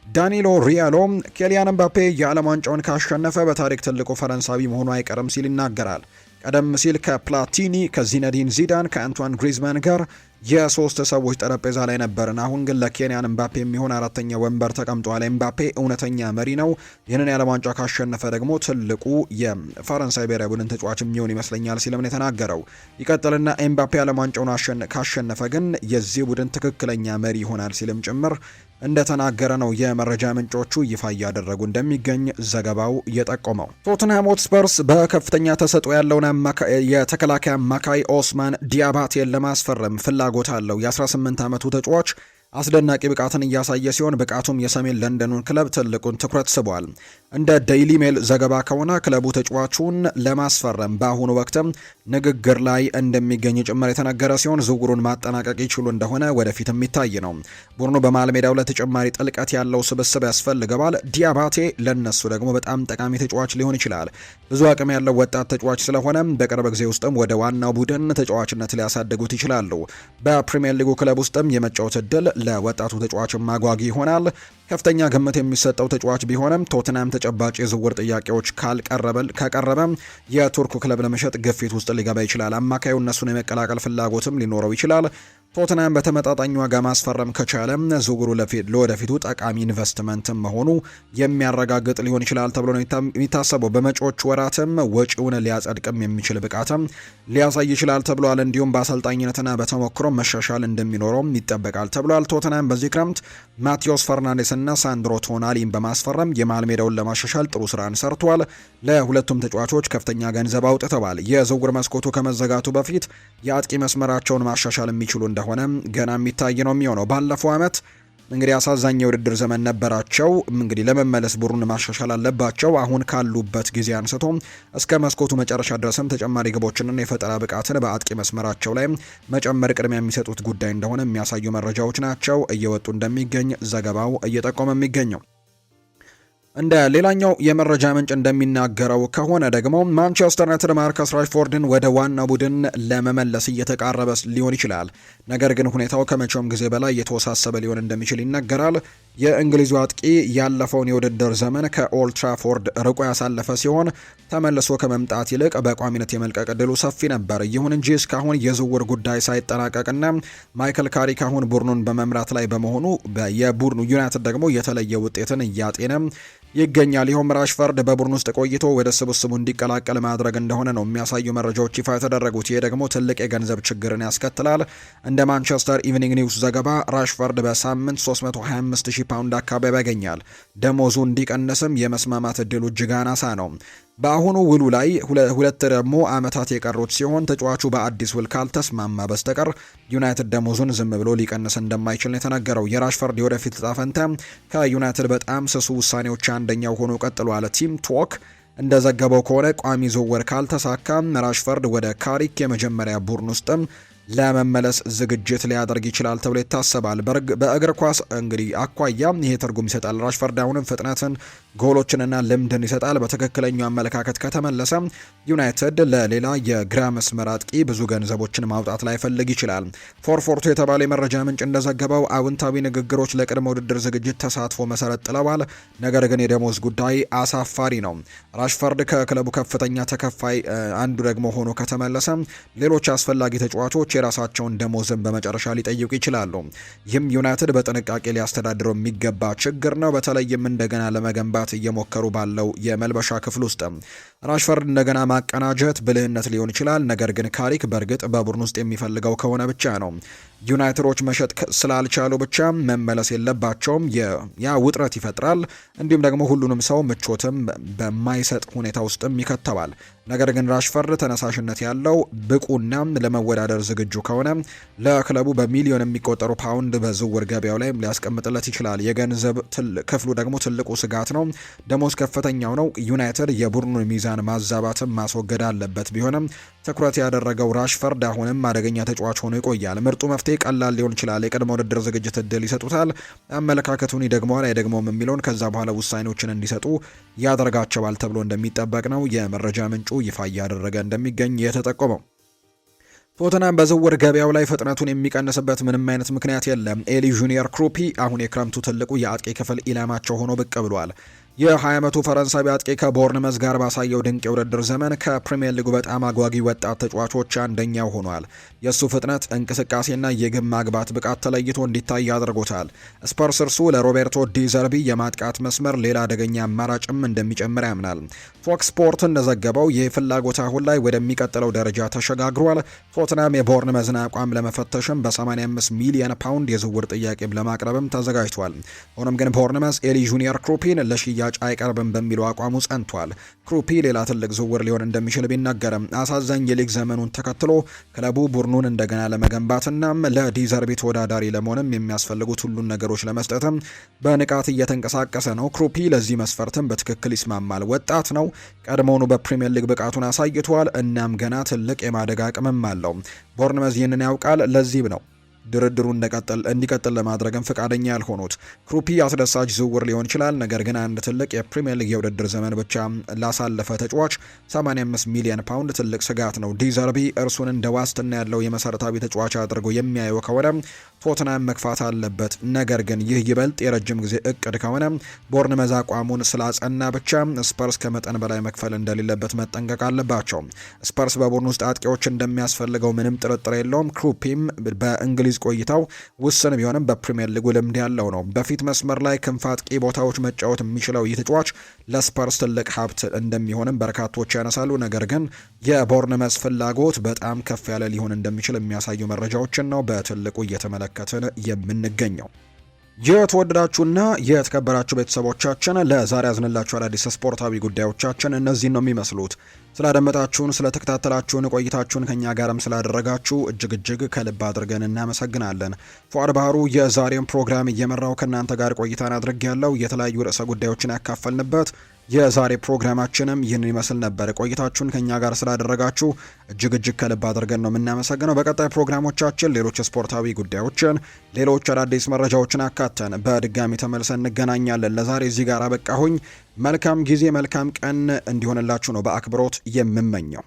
A: ዳኒሎ ሪያሎ ኬሊያን ምባፔ የዓለም ዋንጫውን ካሸነፈ በታሪክ ትልቁ ፈረንሳዊ መሆኑ አይቀርም ሲል ይናገራል። ቀደም ሲል ከፕላቲኒ፣ ከዚነዲን ዚዳን፣ ከአንቷን ግሪዝማን ጋር የሶስት ሰዎች ጠረጴዛ ላይ ነበርን። አሁን ግን ለኬንያን ምባፔ የሚሆን አራተኛ ወንበር ተቀምጧል። ምባፔ እውነተኛ መሪ ነው። ይህንን የዓለም ዋንጫ ካሸነፈ ደግሞ ትልቁ የፈረንሳይ ብሔራዊ ቡድን ተጫዋች የሚሆን ይመስለኛል ሲልም ነው የተናገረው። ይቀጥልና ምባፔ የዓለም ዋንጫውን ካሸነፈ ግን የዚህ ቡድን ትክክለኛ መሪ ይሆናል ሲልም ጭምር እንደተናገረ ነው የመረጃ ምንጮቹ ይፋ እያደረጉ እንደሚገኝ ዘገባው የጠቆመው። ቶትንሃም ሆትስፐርስ በከፍተኛ ተሰጥኦ ያለውን የተከላካይ አማካይ ኦስማን ዲያባቴን ለማስፈረም ፍላጎት አለው። የ18 ዓመቱ ተጫዋች አስደናቂ ብቃትን እያሳየ ሲሆን ብቃቱም የሰሜን ለንደኑን ክለብ ትልቁን ትኩረት ስቧል። እንደ ዴይሊ ሜል ዘገባ ከሆነ ክለቡ ተጫዋቹን ለማስፈረም በአሁኑ ወቅትም ንግግር ላይ እንደሚገኝ ጭምር የተነገረ ሲሆን ዝውውሩን ማጠናቀቅ ይችሉ እንደሆነ ወደፊት የሚታይ ነው። ቡድኑ በመሃል ሜዳው ለተጨማሪ ጥልቀት ያለው ስብስብ ያስፈልገዋል። ዲያባቴ ለነሱ ደግሞ በጣም ጠቃሚ ተጫዋች ሊሆን ይችላል። ብዙ አቅም ያለው ወጣት ተጫዋች ስለሆነ በቅርብ ጊዜ ውስጥም ወደ ዋናው ቡድን ተጫዋችነት ሊያሳድጉት ይችላሉ። በፕሪሚየር ሊጉ ክለብ ውስጥም የመጫወት እድል ለወጣቱ ተጫዋች ማጓጊ ይሆናል። ከፍተኛ ግምት የሚሰጠው ተጫዋች ቢሆንም ቶትናም ተጨባጭ የዝውውር ጥያቄዎች ከቀረበ የቱርኩ ክለብ ለመሸጥ ግፊት ውስጥ ሊገባ ይችላል። አማካዩ እነሱን የመቀላቀል ፍላጎትም ሊኖረው ይችላል። ቶትናም በተመጣጣኝ ዋጋ ማስፈረም ከቻለ ዝውውሩ ለወደፊቱ ጠቃሚ ኢንቨስትመንት መሆኑ የሚያረጋግጥ ሊሆን ይችላል ተብሎ ነው የሚታሰበው። በመጪዎቹ ወራትም ወጪውን ሊያጸድቅም የሚችል ብቃትም ሊያሳይ ይችላል ተብሏል። እንዲሁም በአሰልጣኝነትና በተሞክሮ መሻሻል እንደሚኖረውም ይጠበቃል ተብሏል። ቶትናም በዚህ ክረምት ማቴዎስ ፈርናንዴስ እና ሳንድሮ ቶናሊን በማስፈረም የመሃል ሜዳውን ለማሻሻል ጥሩ ስራን ሰርቷል። ለሁለቱም ተጫዋቾች ከፍተኛ ገንዘብ አውጥተዋል። የዝውውር መስኮቱ ከመዘጋቱ በፊት የአጥቂ መስመራቸውን ማሻሻል የሚችሉ እንደሆነ ገና የሚታይ ነው የሚሆነው። ባለፈው ዓመት እንግዲህ አሳዛኝ የውድድር ዘመን ነበራቸው። እንግዲህ ለመመለስ ቡድኑን ማሻሻል አለባቸው። አሁን ካሉበት ጊዜ አንስቶ እስከ መስኮቱ መጨረሻ ድረስም ተጨማሪ ግቦችንና የፈጠራ ብቃትን በአጥቂ መስመራቸው ላይ መጨመር ቅድሚያ የሚሰጡት ጉዳይ እንደሆነ የሚያሳዩ መረጃዎች ናቸው እየወጡ እንደሚገኝ ዘገባው እየጠቆመ የሚገኘው። እንደ ሌላኛው የመረጃ ምንጭ እንደሚናገረው ከሆነ ደግሞ ማንቸስተር ዩናይትድ ማርከስ ራሽፎርድን ወደ ዋና ቡድን ለመመለስ እየተቃረበ ሊሆን ይችላል። ነገር ግን ሁኔታው ከመቼውም ጊዜ በላይ የተወሳሰበ ሊሆን እንደሚችል ይነገራል። የእንግሊዙ አጥቂ ያለፈውን የውድድር ዘመን ከኦልድ ትራፎርድ ርቆ ያሳለፈ ሲሆን ተመልሶ ከመምጣት ይልቅ በቋሚነት የመልቀቅ ዕድሉ ሰፊ ነበር። ይሁን እንጂ እስካሁን የዝውውር ጉዳይ ሳይጠናቀቅና ማይክል ካሪክ አሁን ቡድኑን በመምራት ላይ በመሆኑ የቡድኑ ዩናይትድ ደግሞ የተለየ ውጤትን እያጤነ ይገኛል። ይኸውም ራሽፈርድ በቡድን ውስጥ ቆይቶ ወደ ስብስቡ እንዲቀላቀል ማድረግ እንደሆነ ነው የሚያሳዩ መረጃዎች ይፋ የተደረጉት። ይህ ደግሞ ትልቅ የገንዘብ ችግርን ያስከትላል። እንደ ማንቸስተር ኢቭኒንግ ኒውስ ዘገባ ራሽፈርድ በሳምንት 325,000 ፓውንድ አካባቢ ያገኛል። ደሞዙ እንዲቀንስም የመስማማት እድሉ እጅግ አናሳ ነው። በአሁኑ ውሉ ላይ ሁለት ደግሞ ዓመታት የቀሩት ሲሆን ተጫዋቹ በአዲስ ውል ካልተስማማ በስተቀር ዩናይትድ ደሞዙን ዝም ብሎ ሊቀንስ እንደማይችል ነው የተነገረው። የራሽፈርድ የወደፊት ዕጣ ፈንታ ከዩናይትድ በጣም ስሱ ውሳኔዎች አንደኛው ሆኖ ቀጥሏል። ቲም ቶክ እንደዘገበው ከሆነ ቋሚ ዝውውር ካልተሳካም ራሽፈርድ ወደ ካሪክ የመጀመሪያ ቡድን ውስጥም ለመመለስ ዝግጅት ሊያደርግ ይችላል ተብሎ ይታሰባል። በእግር ኳስ እንግዲህ አኳያ ይሄ ትርጉም ይሰጣል። ራሽፈርድ አሁንም ፍጥነትን፣ ጎሎችንና ልምድን ይሰጣል። በትክክለኛው አመለካከት ከተመለሰ ዩናይትድ ለሌላ የግራ መስመር አጥቂ ብዙ ገንዘቦችን ማውጣት ላይፈልግ ይችላል። ፎርፎርቶ የተባለ የመረጃ ምንጭ እንደዘገበው አዎንታዊ ንግግሮች ለቅድመ ውድድር ዝግጅት ተሳትፎ መሰረት ጥለዋል። ነገር ግን የደሞዝ ጉዳይ አሳፋሪ ነው። ራሽፈርድ ከክለቡ ከፍተኛ ተከፋይ አንዱ ደግሞ ሆኖ ከተመለሰ ሌሎች አስፈላጊ ተጫዋቾች የራሳቸውን ደሞዝን በመጨረሻ ሊጠይቁ ይችላሉ። ይህም ዩናይትድ በጥንቃቄ ሊያስተዳድረው የሚገባ ችግር ነው። በተለይም እንደገና ለመገንባት እየሞከሩ ባለው የመልበሻ ክፍል ውስጥ ራሽፈርድ እንደገና ማቀናጀት ብልህነት ሊሆን ይችላል፣ ነገር ግን ካሪክ በእርግጥ በቡድን ውስጥ የሚፈልገው ከሆነ ብቻ ነው። ዩናይትዶች መሸጥ ስላልቻሉ ብቻ መመለስ የለባቸውም። ያ ውጥረት ይፈጥራል፣ እንዲሁም ደግሞ ሁሉንም ሰው ምቾትም በማይሰጥ ሁኔታ ውስጥም ይከተዋል። ነገር ግን ራሽፈርድ ተነሳሽነት ያለው ብቁና ለመወዳደር ዝግጁ ከሆነ ለክለቡ በሚሊዮን የሚቆጠሩ ፓውንድ በዝውውር ገበያው ላይ ሊያስቀምጥለት ይችላል። የገንዘብ ክፍሉ ደግሞ ትልቁ ስጋት ነው። ደሞዝ ከፍተኛው ነው። ዩናይትድ የቡድኑን ሚዛን ማዛባትም ማስወገድ አለበት። ቢሆንም ትኩረት ያደረገው ራሽፈርድ አሁንም አደገኛ ተጫዋች ሆኖ ይቆያል። ምርጡ መፍትሄ ቀላል ሊሆን ይችላል። የቅድመ ውድድር ዝግጅት እድል ይሰጡታል። አመለካከቱን ይደግመዋል አይደግመውም የሚለውን ከዛ በኋላ ውሳኔዎችን እንዲሰጡ ያደርጋቸዋል ተብሎ እንደሚጠበቅ ነው የመረጃ ምንጩ ይፋ እያደረገ እንደሚገኝ የተጠቆመው። ቶተናም በዝውውር ገበያው ላይ ፍጥነቱን የሚቀንስበት ምንም አይነት ምክንያት የለም። ኤሊ ጁኒየር ክሩፒ አሁን የክረምቱ ትልቁ የአጥቂ ክፍል ኢላማቸው ሆኖ ብቅ ብሏል። የ20 ዓመቱ ፈረንሳዊ አጥቂ ከቦርንመዝ ጋር ባሳየው ድንቅ የውድድር ዘመን ከፕሪሚየር ሊጉ በጣም አጓጊ ወጣት ተጫዋቾች አንደኛው ሆኗል። የእሱ ፍጥነት፣ እንቅስቃሴና የግብ ማግባት ብቃት ተለይቶ እንዲታይ አድርጎታል። ስፐርስ እርሱ ለሮቤርቶ ዲዘርቢ የማጥቃት መስመር ሌላ አደገኛ አማራጭም እንደሚጨምር ያምናል። ፎክስ ስፖርት እንደዘገበው ይህ ፍላጎት አሁን ላይ ወደሚቀጥለው ደረጃ ተሸጋግሯል። ቶትናም የቦርንመዝን አቋም ለመፈተሽም በ85 ሚሊዮን ፓውንድ የዝውውር ጥያቄም ለማቅረብም ተዘጋጅቷል። ሆኖም ግን ቦርንመዝ ኤሊ ጁኒየር ክሩፒን ለሽያጭ አይቀርብም በሚለው አቋሙ ጸንቷል። ክሩፒ ሌላ ትልቅ ዝውውር ሊሆን እንደሚችል ቢናገርም አሳዛኝ የሊግ ዘመኑን ተከትሎ ክለቡ ቡድኑን እንደገና ለመገንባትና ለዲዘርቢ ተወዳዳሪ ለመሆንም የሚያስፈልጉት ሁሉን ነገሮች ለመስጠትም በንቃት እየተንቀሳቀሰ ነው። ክሩፒ ለዚህ መስፈርትም በትክክል ይስማማል። ወጣት ነው። ቀድሞውኑ በፕሪሚየር ሊግ ብቃቱን አሳይቷል። እናም ገና ትልቅ የማደግ አቅምም አለው። ቦርንመዝ ይህንን ያውቃል። ለዚህ ነው ድርድሩ እንዲቀጥል ለማድረግም ፈቃደኛ ያልሆኑት። ክሩፒ አስደሳች ዝውውር ሊሆን ይችላል፣ ነገር ግን አንድ ትልቅ የፕሪሚየር ሊግ የውድድር ዘመን ብቻ ላሳለፈ ተጫዋች 85 ሚሊዮን ፓውንድ ትልቅ ስጋት ነው። ዲዘርቢ እርሱን እንደ ዋስትና ያለው የመሰረታዊ ተጫዋች አድርጎ የሚያየው ከሆነ ቶትናም መግፋት አለበት። ነገር ግን ይህ ይበልጥ የረጅም ጊዜ እቅድ ከሆነ ቦርንመዝ አቋሙን ስላጸና ብቻ ስፐርስ ከመጠን በላይ መክፈል እንደሌለበት መጠንቀቅ አለባቸው። ስፐርስ በቡድን ውስጥ አጥቂዎች እንደሚያስፈልገው ምንም ጥርጥር የለውም። ክሩፒም በእንግሊዝ ቆይታው ውስን ቢሆንም በፕሪሚየር ሊጉ ልምድ ያለው ነው። በፊት መስመር ላይ ክንፍ አጥቂ ቦታዎች መጫወት የሚችለው ይህ ተጫዋች ለስፐርስ ትልቅ ሀብት እንደሚሆንም በርካቶች ያነሳሉ። ነገር ግን የቦርንመዝ ፍላጎት በጣም ከፍ ያለ ሊሆን እንደሚችል የሚያሳዩ መረጃዎችን ነው በትልቁ እየተመለከትን የምንገኘው። የተወደዳችሁና የተከበራችሁ ቤተሰቦቻችን ለዛሬ ያዝንላችሁ አዳዲስ ስፖርታዊ ጉዳዮቻችን እነዚህን ነው የሚመስሉት። ስላደመጣችሁን፣ ስለተከታተላችሁን፣ ቆይታችሁን ከኛ ጋርም ስላደረጋችሁ እጅግ ከልብ አድርገን እናመሰግናለን። ፉአድ ባህሩ የዛሬውን ፕሮግራም እየመራው ከእናንተ ጋር ቆይታን አድርጌያለሁ። የተለያዩ ርዕሰ ጉዳዮችን ያካፈልንበት የዛሬ ፕሮግራማችንም ይህንን ይመስል ነበር። ቆይታችሁን ከኛ ጋር ስላደረጋችሁ እጅግ ከልብ አድርገን ነው የምናመሰግነው። በቀጣይ ፕሮግራሞቻችን ሌሎች ስፖርታዊ ጉዳዮችን፣ ሌሎች አዳዲስ መረጃዎችን አካተን በድጋሚ ተመልሰን እንገናኛለን። ለዛሬ እዚህ ጋር አበቃሁኝ። መልካም ጊዜ፣ መልካም ቀን እንዲሆንላችሁ ነው በአክብሮት የምመኘው።